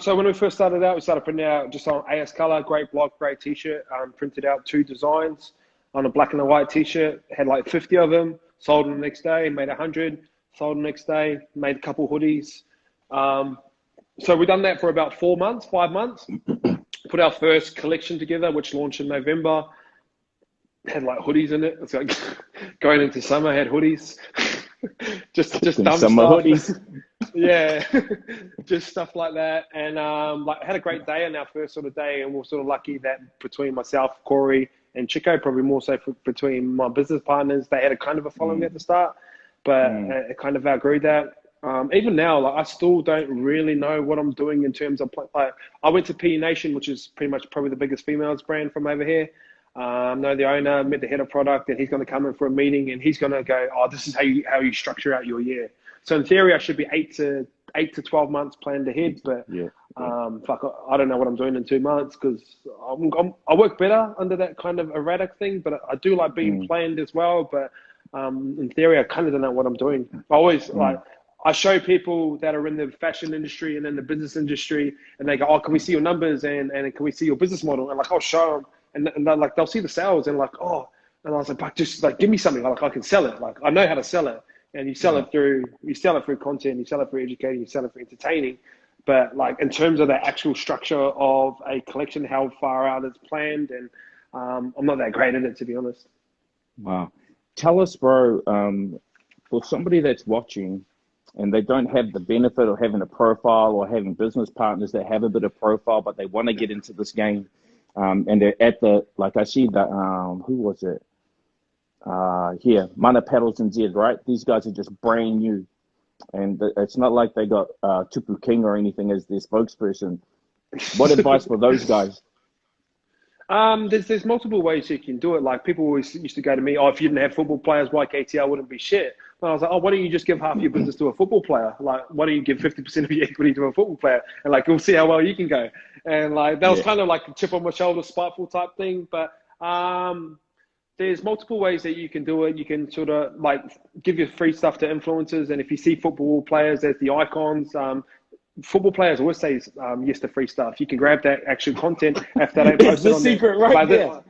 So when we first started out, we started printing out just on AS Color, great block, great t-shirt, printed out 2 designs on a black and a white t-shirt, had like 50 of them, sold them the next day, made 100, sold them the next day, made a couple hoodies. So we've done that for about 5 months. Put our first collection together, which launched in November. Had like hoodies in it. It's like going into summer, had hoodies. just dumb summer stuff. Hoodies. Yeah, just stuff like that. And like, had a great day on our first sort of day, and we're sort of lucky that between myself, Corey, and Chico, probably more so between my business partners, they had a kind of a following at the start, but it kind of outgrew that. Even now, like, I still don't really know what I'm doing in terms of, like, I went to P Nation, which is pretty much probably the biggest females brand from over here. Know the owner, met the head of product, and he's going to come in for a meeting, and he's going to go, oh, this is how you structure out your year. So in theory, I should be 8 to 12 months planned ahead, but fuck, I don't know what I'm doing in 2 months, because I work better under that kind of erratic thing, but I do like being planned as well. But in theory, I kind of don't know what I'm doing. I always like, I show people that are in the fashion industry and in the business industry, and they go, "Oh, can we see your numbers and can we see your business model?" And like, I'll show them, and they're like, they'll see the sales and like, "Oh," and I was like, "But just like, give me something. Like, I can sell it. Like, I know how to sell it." And you sell it through content, you sell it through educating, you sell it through entertaining. But like in terms of the actual structure of a collection, how far out it's planned, and I'm not that great at it, to be honest. Wow. Tell us, bro, for somebody that's watching and they don't have the benefit of having a profile or having business partners that have a bit of profile, but they want to get into this game, and they're at the, like I see the, who was it? Here, Mana Paddles and Zed, right? These guys are just brand new. And it's not like they got Tupu King or anything as their spokesperson. What advice for those guys? There's multiple ways you can do it. Like people always used to go to me, "Oh, if you didn't have football players, YKTR wouldn't be shit." And I was like, "Oh, why don't you just give half your business to a football player? Like, why don't you give 50% of your equity to a football player? And like, we'll see how well you can go." And like, that was kind of like a chip on my shoulder, spiteful type thing. But there's multiple ways that you can do it. You can sort of like give your free stuff to influencers. And if you see football players as the icons, football players always say yes to free stuff. You can grab that actual content if they don't post it on secret right there.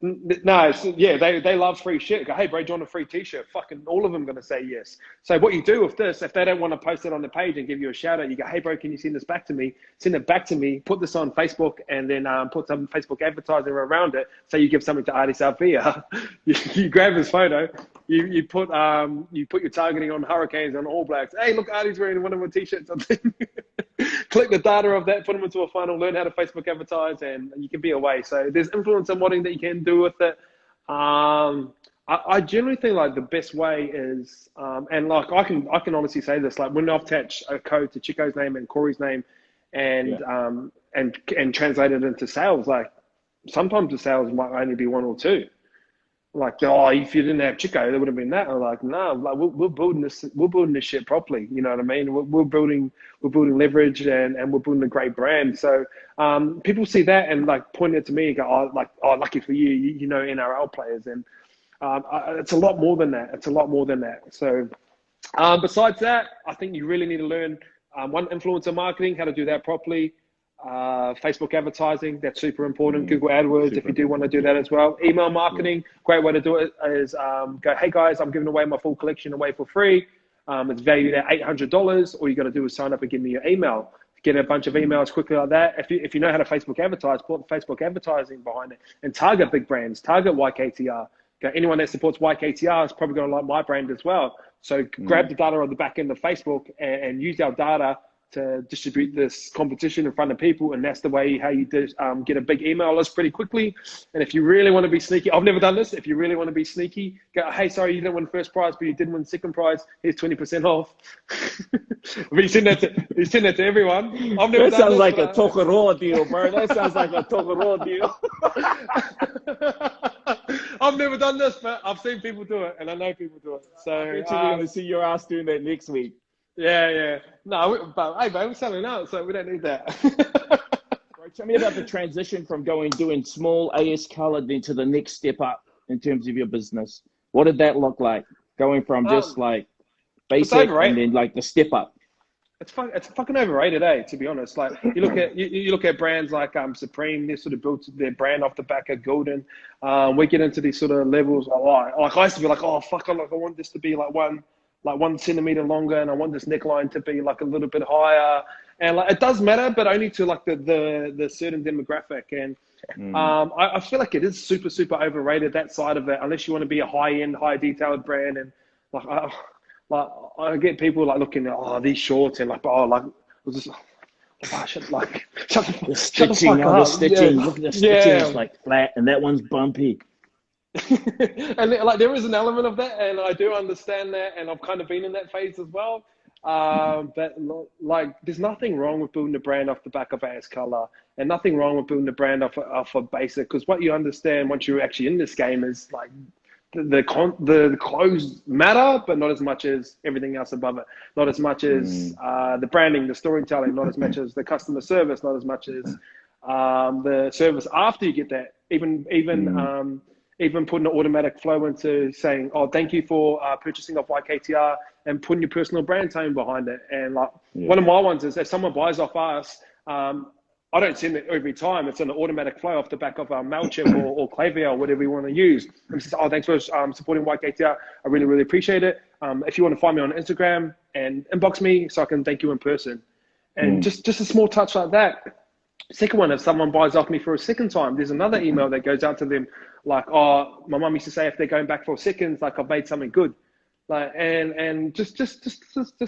No, yeah, they love free shit. Go, "Hey, bro, do you want a free t-shirt?" Fucking all of them going to say yes. So what you do with this, if they don't want to post it on the page and give you a shout out, you go, "Hey, bro, can you send this back to me?" Send it back to me, put this on Facebook, and then put some Facebook advertising around it. So you give something to Adi Salvia. you grab his photo, you put your targeting on Hurricanes, on All Blacks. "Hey, look, Adi's wearing one of my t-shirts." Click the data of that, put them into a funnel, learn how to Facebook advertise, and you can be away. So there's influencer modding that you can do with it. I generally think like the best way is, and like I can honestly say this, like when I've attached a code to Chico's name and Corey's name, and translate it into sales, like sometimes the sales might only be 1 or 2. Like, "Oh, if you didn't have Chico, there would have been that." I'm like, "No, like we're building this shit properly." You know what I mean? We're building leverage, and we're building a great brand. So people see that and like point it to me and go, "Oh, lucky for you, you know NRL players." And it's a lot more than that. It's a lot more than that. So besides that, I think you really need to learn one, influencer marketing, how to do that properly. Facebook advertising, that's super important. Google AdWords, if you do want to do that as well. Email marketing, great way to do it is go, "Hey guys, I'm giving away my full collection away for free. It's valued at $800. All you got to do is sign up and give me your email." Get a bunch of emails quickly like that. If you know how to Facebook advertise, put Facebook advertising behind it and target big brands, target YKTR. Okay, anyone that supports YKTR is probably going to like my brand as well. So grab the data on the back end of Facebook and use our data to distribute this competition in front of people. And that's the way how you get a big email list pretty quickly. And if you really want to be sneaky, I've never done this. If you really want to be sneaky, go, "Hey, sorry, you didn't win first prize, but you did win second prize. Here's 20% off." But you send that to everyone. I've never That sounds like a Tokoroa deal, bro. That sounds like a Tokoroa deal. I've never done this, but I've seen people do it, and I know people do it. So we're going to see your ass doing that next week. Yeah. No, but hey, bro, we're selling out, so we don't need that. Bro, tell me about the transition from doing small AS color then to the next step up in terms of your business. What did that look like? Going from just like basic and then like the step up. It's fucking overrated, to be honest. Like you look at brands like Supreme, they sort of built their brand off the back of Golden. We get into these sort of levels. Like I used to be like, "Oh fuck, I want this to be like 1 centimeter longer, and I want this neckline to be like a little bit higher." And like it does matter, but only to like the certain demographic. And I feel like it is super overrated, that side of it, unless you want to be a high end, high detailed brand. And like I get people like looking at these shorts and like shut the stitching, fuck up. Stitching. Look at the stitching, it's like flat, and that one's bumpy. And like there is an element of that, and I do understand that, and I've kind of been in that phase as well. But like, there's nothing wrong with building a brand off the back of AS color, and nothing wrong with building a brand off of basic. Because what you understand once you're actually in this game is like the clothes matter, but not as much as everything else above it. Not as much as the branding, the storytelling. Not as much as the customer service. Not as much as the service after you get that. Even even putting an automatic flow into saying, oh, thank you for purchasing off YKTR, and putting your personal brand tone behind it. And like one of my ones is if someone buys off us, I don't send it every time. It's an automatic flow off the back of MailChimp or Klaviyo or whatever you want to use. And it says, oh, thanks for supporting YKTR. I really, really appreciate it. If you want to find me on Instagram, and inbox me so I can thank you in person. And just a small touch like that. Second one, if someone buys off me for a second time, there's another email that goes out to them like, oh, my mum used to say if they're going back for seconds, like I've made something good. Like, and just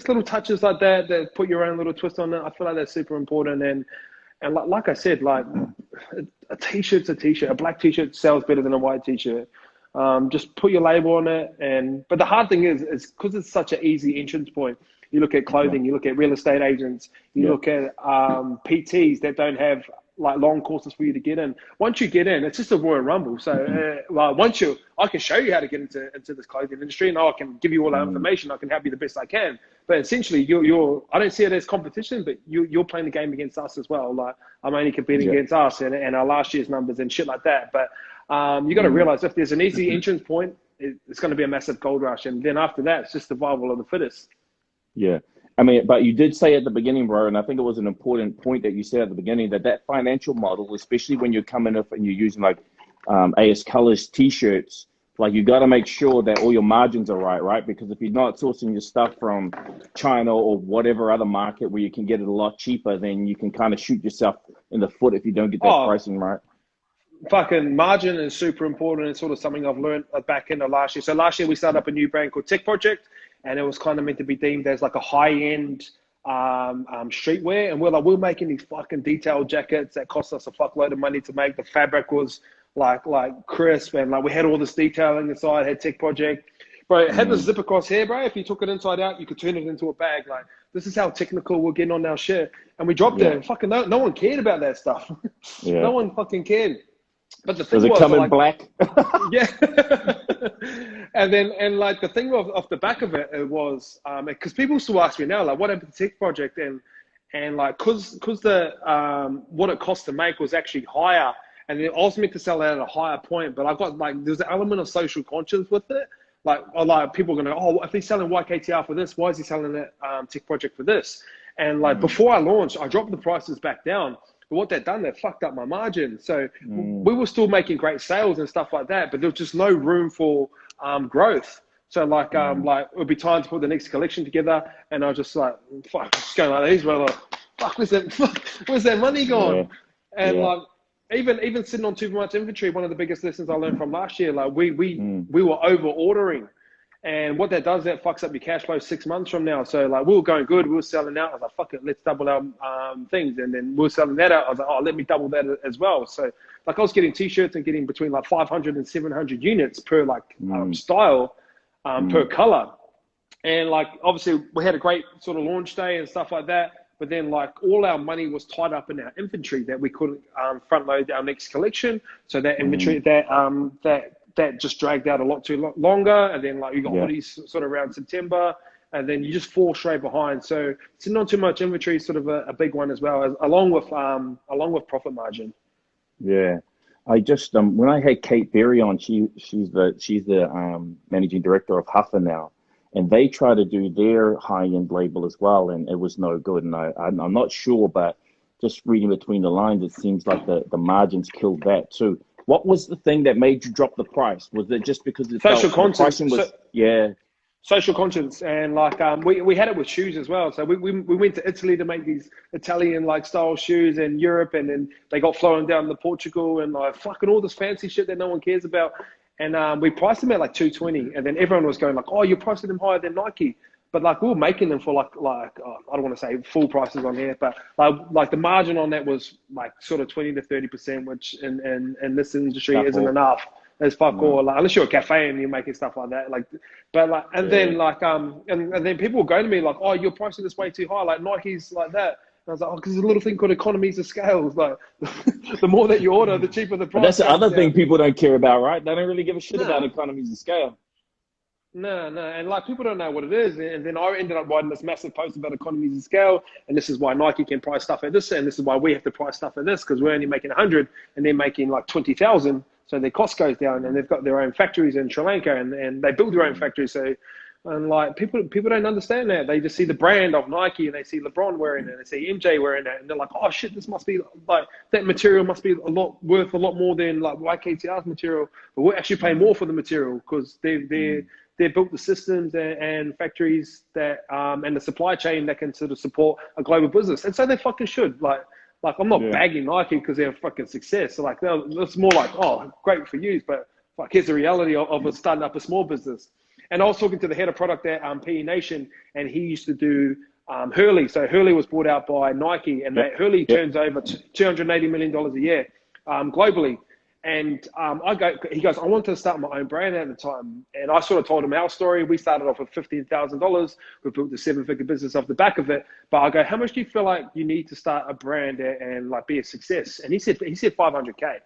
little touches like that put your own little twist on it. I feel like that's super important. And like I said, like a t-shirt's a t-shirt. A black t-shirt sells better than a white t-shirt. Just put your label on it. But the hard thing is because it's such an easy entrance point. You look at clothing, you look at real estate agents, you look at PTs that don't have like long courses for you to get in. Once you get in, it's just a Royal Rumble. So I can show you how to get into this clothing industry, and I can give you all that information. I can help you the best I can. But essentially, I don't see it as competition, but you're playing the game against us as well. Like I'm only competing against us and our last year's numbers and shit like that. But you got to realize if there's an easy entrance point, it's going to be a massive gold rush, and then after that, it's just survival of the fittest. Yeah. I mean, but you did say at the beginning, bro, and I think it was an important point that you said at the beginning, that financial model, especially when you're coming up and you're using like AS Colors t-shirts, like you got to make sure that all your margins are right? Because if you're not sourcing your stuff from China or whatever other market where you can get it a lot cheaper, then you can kind of shoot yourself in the foot if you don't get that pricing right. Fucking margin is super important. It's sort of something I've learned back in the last year. So last year we started up a new brand called Tech Project. And it was kind of meant to be deemed as like a high-end streetwear. And we're making these fucking detailed jackets that cost us a fuckload of money to make. The fabric was like crisp, and like we had all this detailing inside. Had Tech Project, bro. It had the zip across here, bro. If you took it inside out, you could turn it into a bag. Like this is how technical we're getting on our shit. And we dropped it. And fucking no one cared about that stuff. No one fucking cared. But the thing was, it come in black? Yeah. and like the thing off the back of it was because people still ask me now, like, what happened to Tech Project? And like because the what it cost to make was actually higher, and then I was meant to sell that at a higher point, but I got like there's an element of social conscience with it. Like people are gonna if he's selling YKTR for this, why is he selling that Tech Project for this? And like before I launched, I dropped the prices back down. But what they've done, they've fucked up my margin. So we were still making great sales and stuff like that, but there was just no room for growth. So like it would be time to put the next collection together, and I was just like, fuck, just going like these, well, fuck, where's that money gone? And like even sitting on too much inventory, one of the biggest lessons I learned from last year, like we were over ordering. And what that does, that fucks up your cash flow 6 months from now. So like we were going good, we were selling out. I was like, fuck it, let's double our things. And then we were selling that out. I was like, oh, let me double that as well. So like I was getting t-shirts and getting between like 500 and 700 units per like style, per color. And like obviously we had a great sort of launch day and stuff like that. But then like all our money was tied up in our inventory that we couldn't front load our next collection. So that inventory that just dragged out a lot too longer. And then like you got all these sort of around September, and then you just fall straight behind. So sitting on too much inventory is sort of a big one as well, along with profit margin. Yeah. I just when I had Kate Berry on, she's the managing director of Huffer now, and they try to do their high-end label as well, and it was no good. And I'm not sure, but just reading between the lines, it seems like the margins killed that too. What was the thing that made you drop the price? Was it just because the pricing was social conscience? And like we had it with shoes as well. So we went to Italy to make these Italian like style shoes, in Europe, and then they got flown down to Portugal, and like fucking all this fancy shit that no one cares about. And we priced them at like $220, and then everyone was going like, oh, you're pricing them higher than Nike. But like we were making them for like I don't want to say full prices on here, but like the margin on that was like sort of 20 to 30%, which in this industry isn't enough. There's fuck all, like, unless you're a cafe and you're making stuff like that. Like, but like, and then like and then people will go to me like, oh, you're pricing this way too high. Like Nike's like that. And I was like, oh, because there's a little thing called economies of scale. Like, the more that you order, the cheaper the price. But that's the other thing people don't care about, right? They don't really give a shit about economies of scale. No, and like people don't know what it is, and then I ended up writing this massive post about economies of scale, and this is why Nike can price stuff at this, and this is why we have to price stuff at this, because we're only making 100 and they're making like 20,000. so their cost goes down, and they've got their own factories in Sri Lanka, and they build their own factories. So, and like people don't understand that. They just see the brand of Nike, and they see LeBron wearing it, and they see MJ wearing it, and they're like, oh shit, this must be like, that material must be worth a lot more than like YKTR's material, but we're actually paying more for the material because they built the systems and factories that and the supply chain that can sort of support a global business, and so they fucking should. Like I'm not bagging Nike because they're a fucking success. So like it's more like, oh, great for you, but fuck, here's the reality of starting up a small business. And I was talking to the head of product at PE Nation, and he used to do Hurley. So Hurley was bought out by Nike, and Hurley turns over $280 million a year globally. And he goes, I wanted to start my own brand at the time. And I sort of told him our story. We started off with $15,000. We built a 7-figure business off the back of it. But I go, how much do you feel like you need to start a brand and like be a success? And he said 500K.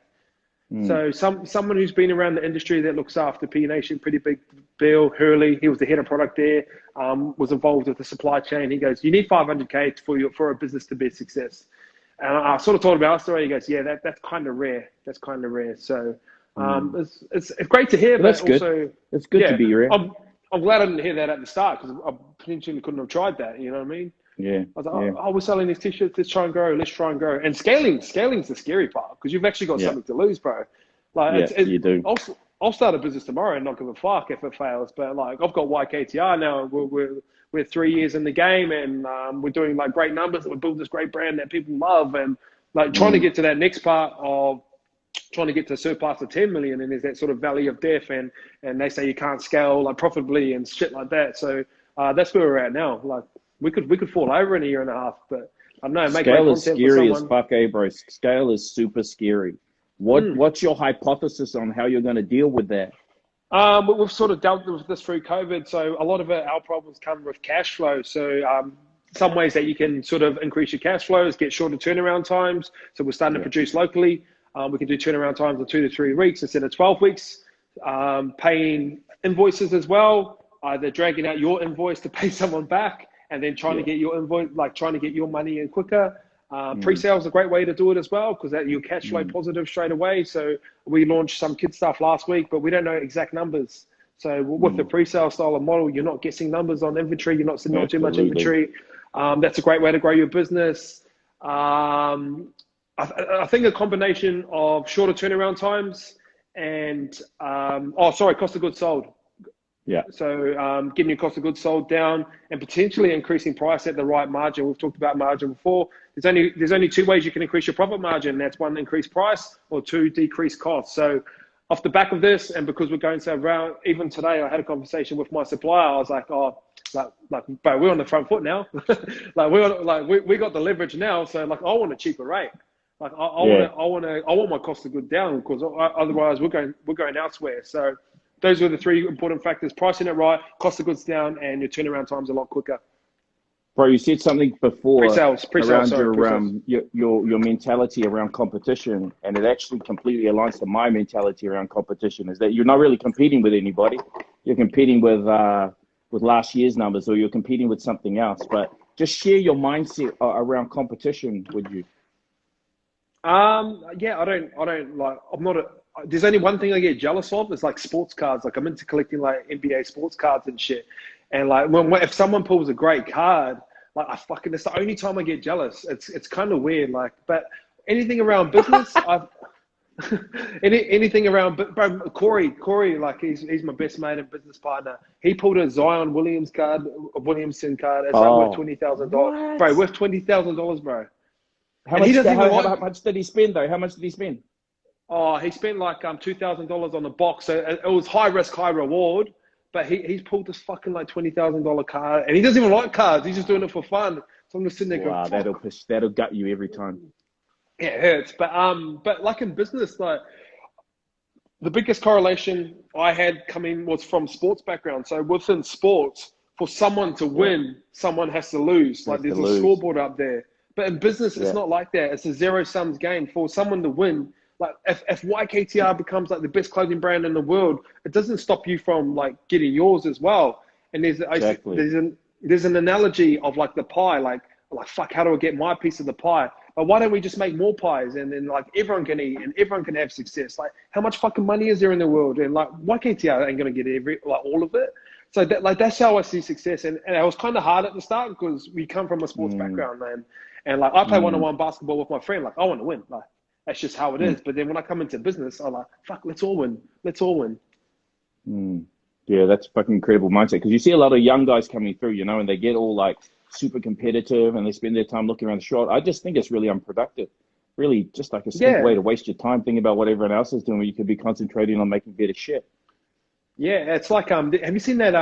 So someone who's been around the industry that looks after P Nation, pretty big Bill Hurley, he was the head of product there, was involved with the supply chain. He goes, you need 500K for a business to be a success. And I sort of told him our story. He goes, yeah, that's kind of rare. That's kind of rare. So it's great to hear. Well, that's but good. Also, it's good to be rare. I'm glad I didn't hear that at the start because I potentially couldn't have tried that. You know what I mean? Yeah. I was like, oh, we're selling these t-shirts. Let's try and grow. And scaling's the scary part because you've actually got something to lose, bro. Like, you do. I'll start a business tomorrow and not give a fuck if it fails. But like, I've got YKTR now. We're 3 years in the game, and we're doing like great numbers. We build this great brand that people love, and like trying to get to that next part of trying to get to surpass the 10 million, and there's that sort of valley of death, and they say you can't scale like profitably and shit like that. So that's where we're at now. Like we could fall over in a year and a half, but I don't know. Scale is scary as fuck, bro. Scale is super scary. What's your hypothesis on how you're going to deal with that? We've sort of dealt with this through COVID. So a lot of our problems come with cash flow. So some ways that you can sort of increase your cash flow is get shorter turnaround times. So we're starting to produce locally. We can do turnaround times of 2 to 3 weeks instead of 12 weeks. Paying invoices as well. Either dragging out your invoice to pay someone back and then trying to get your invoice, like trying to get your money in quicker. Pre-sale is a great way to do it as well because you're cash flow positive straight away. So we launched some kid stuff last week, but we don't know exact numbers. So with the pre-sale style of model, you're not guessing numbers on inventory. You're not sitting on too much inventory. That's a great way to grow your business. I think a combination of shorter turnaround times and cost of goods sold. Yeah. So getting your cost of goods sold down and potentially increasing price at the right margin. We've talked about margin before. There's only 2 ways you can increase your profit margin. That's 1, increase price, or 2, decrease cost. So off the back of this, and because we're going so round, even today I had a conversation with my supplier. I was like, but we're on the front foot now. we got the leverage now. So like, I want a cheaper rate. Like I want my cost of goods down because otherwise we're going elsewhere. So those were the 3 important factors: pricing it right, cost of goods down, and your turnaround time's a lot quicker. Bro, you said something before pre-sales, around your mentality around competition, and it actually completely aligns to my mentality around competition. Is that you're not really competing with anybody; you're competing with last year's numbers, or you're competing with something else. But just share your mindset around competition, would you? Yeah, I don't like. I'm not a. There's only one thing I get jealous of. It's like sports cards. Like I'm into collecting like NBA sports cards and shit. And like if someone pulls a great card, like it's the only time I get jealous. It's kind of weird. Like, but anything around business, anything around. Bro, Corey, like he's my best mate and business partner. He pulled a Zion Williamson card. It's like worth $20,000. Bro, worth $20,000, bro. How much did he spend though? How much did he spend? Oh, he spent like $2,000 on the box. So it was high risk, high reward. But he's pulled this fucking like $20,000 card, and he doesn't even like cards. He's just doing it for fun. So I'm just sitting there going, "Wow, that'll gut you every time." Yeah, it hurts. But like in business, like the biggest correlation I had coming was from sports background. So within sports, for someone to win, someone has to lose. Like there's a scoreboard up there. But in business, it's not like that. It's a zero sums game. For someone to win, like if YKTR becomes like the best clothing brand in the world, it doesn't stop you from like getting yours as well. And there's an analogy of like the pie, like fuck, how do I get my piece of the pie? But why don't we just make more pies and then like everyone can eat and everyone can have success? Like how much fucking money is there in the world? And like YKTR ain't gonna get all of it. So that's how I see success. And it was kind of hard at the start because we come from a sports background, man. And like I play one-on-one basketball with my friend. Like I want to win. Like that's just how it is. But then when I come into business, I'm like, fuck, let's all win. Let's all win. Yeah, that's fucking incredible mindset. Because you see a lot of young guys coming through, you know, and they get all like super competitive and they spend their time looking around the shot. I just think it's really unproductive. Really just like a simple way to waste your time thinking about what everyone else is doing when you could be concentrating on making better shit. Yeah, it's like have you seen that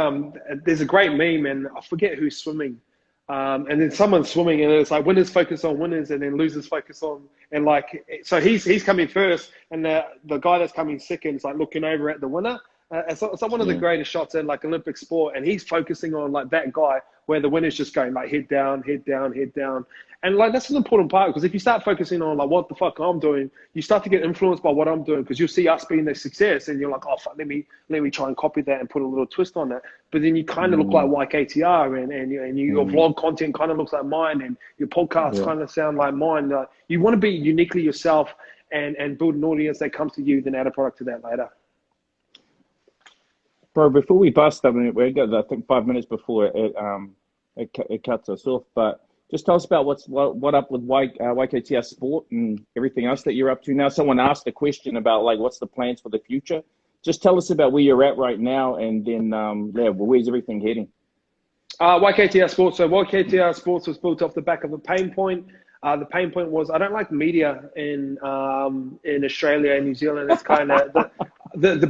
there's a great meme and I forget who's swimming. And then someone's swimming and it's like winners focus on winners and then losers focus on and like so he's coming first and the guy that's coming second is like looking over at the winner. It's like one of the greatest shots in like Olympic sport, and he's focusing on like that guy where the winner's just going like head down, head down, head down. And like that's an important part because if you start focusing on like what the fuck I'm doing, you start to get influenced by what I'm doing because you'll see us being the success and you're like, oh fuck, let me try and copy that and put a little twist on it. But then you kind of look like YKTR and your vlog content kind of looks like mine and your podcasts kind of sound like mine. You want to be uniquely yourself and build an audience that comes to you, then add a product to that later. Bro, before we bust, I mean, we got I think 5 minutes before it cuts us off. But just tell us about what up with YKTR Sport and everything else that you're up to now. Someone asked a question about like what's the plans for the future. Just tell us about where you're at right now, and then where's everything heading? YKTR Sports. So YKTR Sports was built off the back of a pain point. The pain point was I don't like media in Australia and New Zealand. It's kind of the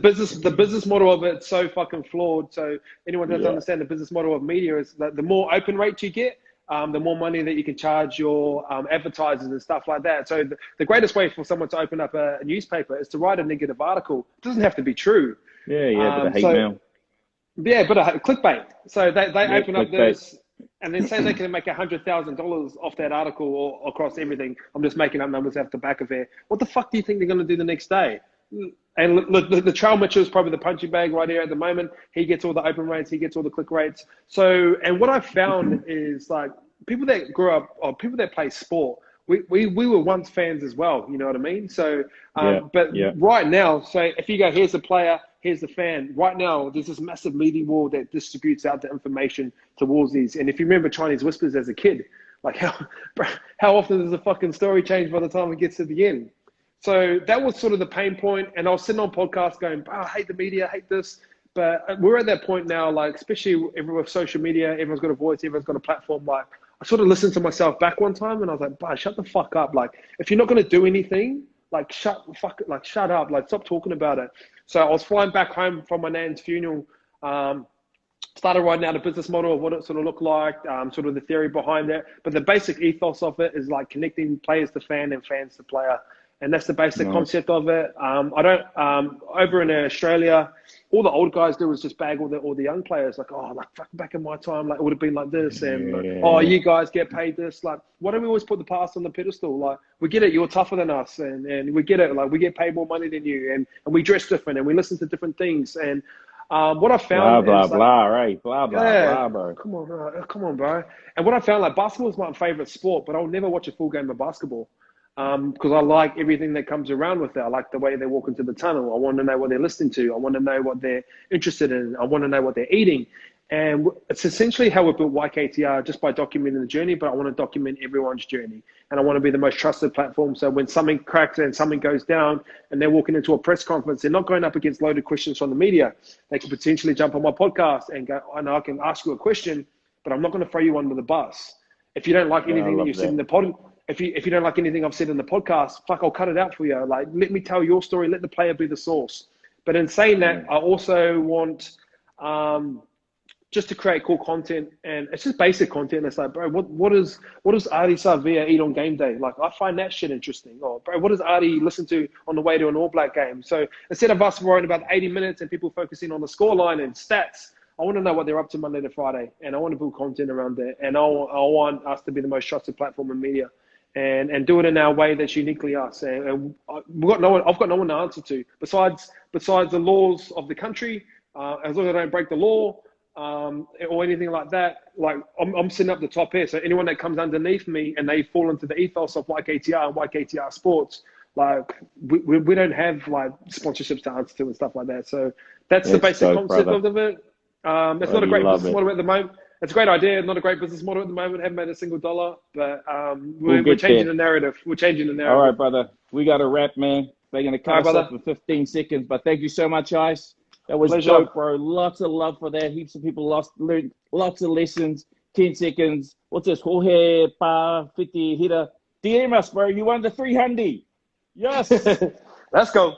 business model of it's so fucking flawed. So anyone doesn't understand the business model of media is that the more open rates you get, the more money that you can charge your advertisers and stuff like that. So the greatest way for someone to open up a newspaper is to write a negative article. It doesn't have to be true. But a hate mail. Yeah, but a clickbait. So they open up this. And then say they can make $100,000 off that article or across everything. I'm just making up numbers off the back of it. What the fuck do you think they're going to do the next day? And look, the Trail Mitchell is probably the punching bag right here at the moment. He gets all the open rates. He gets all the click rates. So, and what I found is like people that grew up or people that play sport, we were once fans as well. You know what I mean? So, right now, so if you go, here's the player, here's the fan. Right now, there's this massive media wall that distributes out the information towards these. And if you remember Chinese Whispers as a kid, like how often does the fucking story change by the time it gets to the end? So that was sort of the pain point. And I was sitting on podcasts going, I hate the media, I hate this. But we're at that point now, like, especially with social media, everyone's got a voice, everyone's got a platform. Like, I sort of listened to myself back one time and I was like, shut the fuck up. Like, if you're not going to do anything, like, shut up. Like, stop talking about it. So I was flying back home from my nan's funeral, started writing out a business model of what it sort of looked like, sort of the theory behind it. But the basic ethos of it is like connecting players to fan and fans to player. And that's the basic concept of it. Over in Australia, all the old guys do is just bag all the young players. Like, oh, like fuck, back in my time, like it would have been like this. And oh, you guys get paid this. Like, why don't we always put the past on the pedestal? Like, we get it, you're tougher than us, and we get it. Like, we get paid more money than you, and we dress different, and we listen to different things. And what I found blah is blah, bro. Come on, bro. And what I found, like, basketball is my favorite sport, but I'll never watch a full game of basketball. Because I like everything that comes around with it. I like the way they walk into the tunnel. I want to know what they're listening to. I want to know what they're interested in. I want to know what they're eating. And it's essentially how we built YKTR, just by documenting the journey, but I want to document everyone's journey. And I want to be the most trusted platform. So when something cracks and something goes down and they're walking into a press conference, they're not going up against loaded questions from the media. They can potentially jump on my podcast and go, I know I can ask you a question, but I'm not going to throw you under the bus. If you don't like anything that you've said in the pod, if you don't like anything I've said in the podcast, fuck, I'll cut it out for you. Like, let me tell your story. Let the player be the source. But in saying that, I also want just to create cool content, and it's just basic content. It's like, bro, what does Artie Savia eat on game day? Like, I find that shit interesting. Or, bro, what does Artie listen to on the way to an All Black game? So instead of us worrying about 80 minutes and people focusing on the scoreline and stats, I want to know what they're up to Monday to Friday, and I want to build content around that. And I want us to be the most trusted platform in media. And do it in our way that's uniquely us. And I've got no one to answer to besides the laws of the country. As long as I don't break the law, or anything like that. Like I'm sitting up the top here, so anyone that comes underneath me and they fall into the ethos of YKTR and YKTR Sports, like we don't have like sponsorships to answer to and stuff like that. So that's the basic concept of it. It's not a great business model at the moment. It's a great idea, not a great business model at the moment. Haven't made a single dollar, but we're changing the narrative. We're changing the narrative. All right, brother. We got to wrap, man. They're going to cut us off in 15 seconds, but thank you so much, Ice. That was dope, bro. Lots of love for that. Heaps of people learned lots of lessons. 10 seconds. What's this? Jorge Pa 50 hitter. DM us, bro. You won the 300. Yes. Let's go.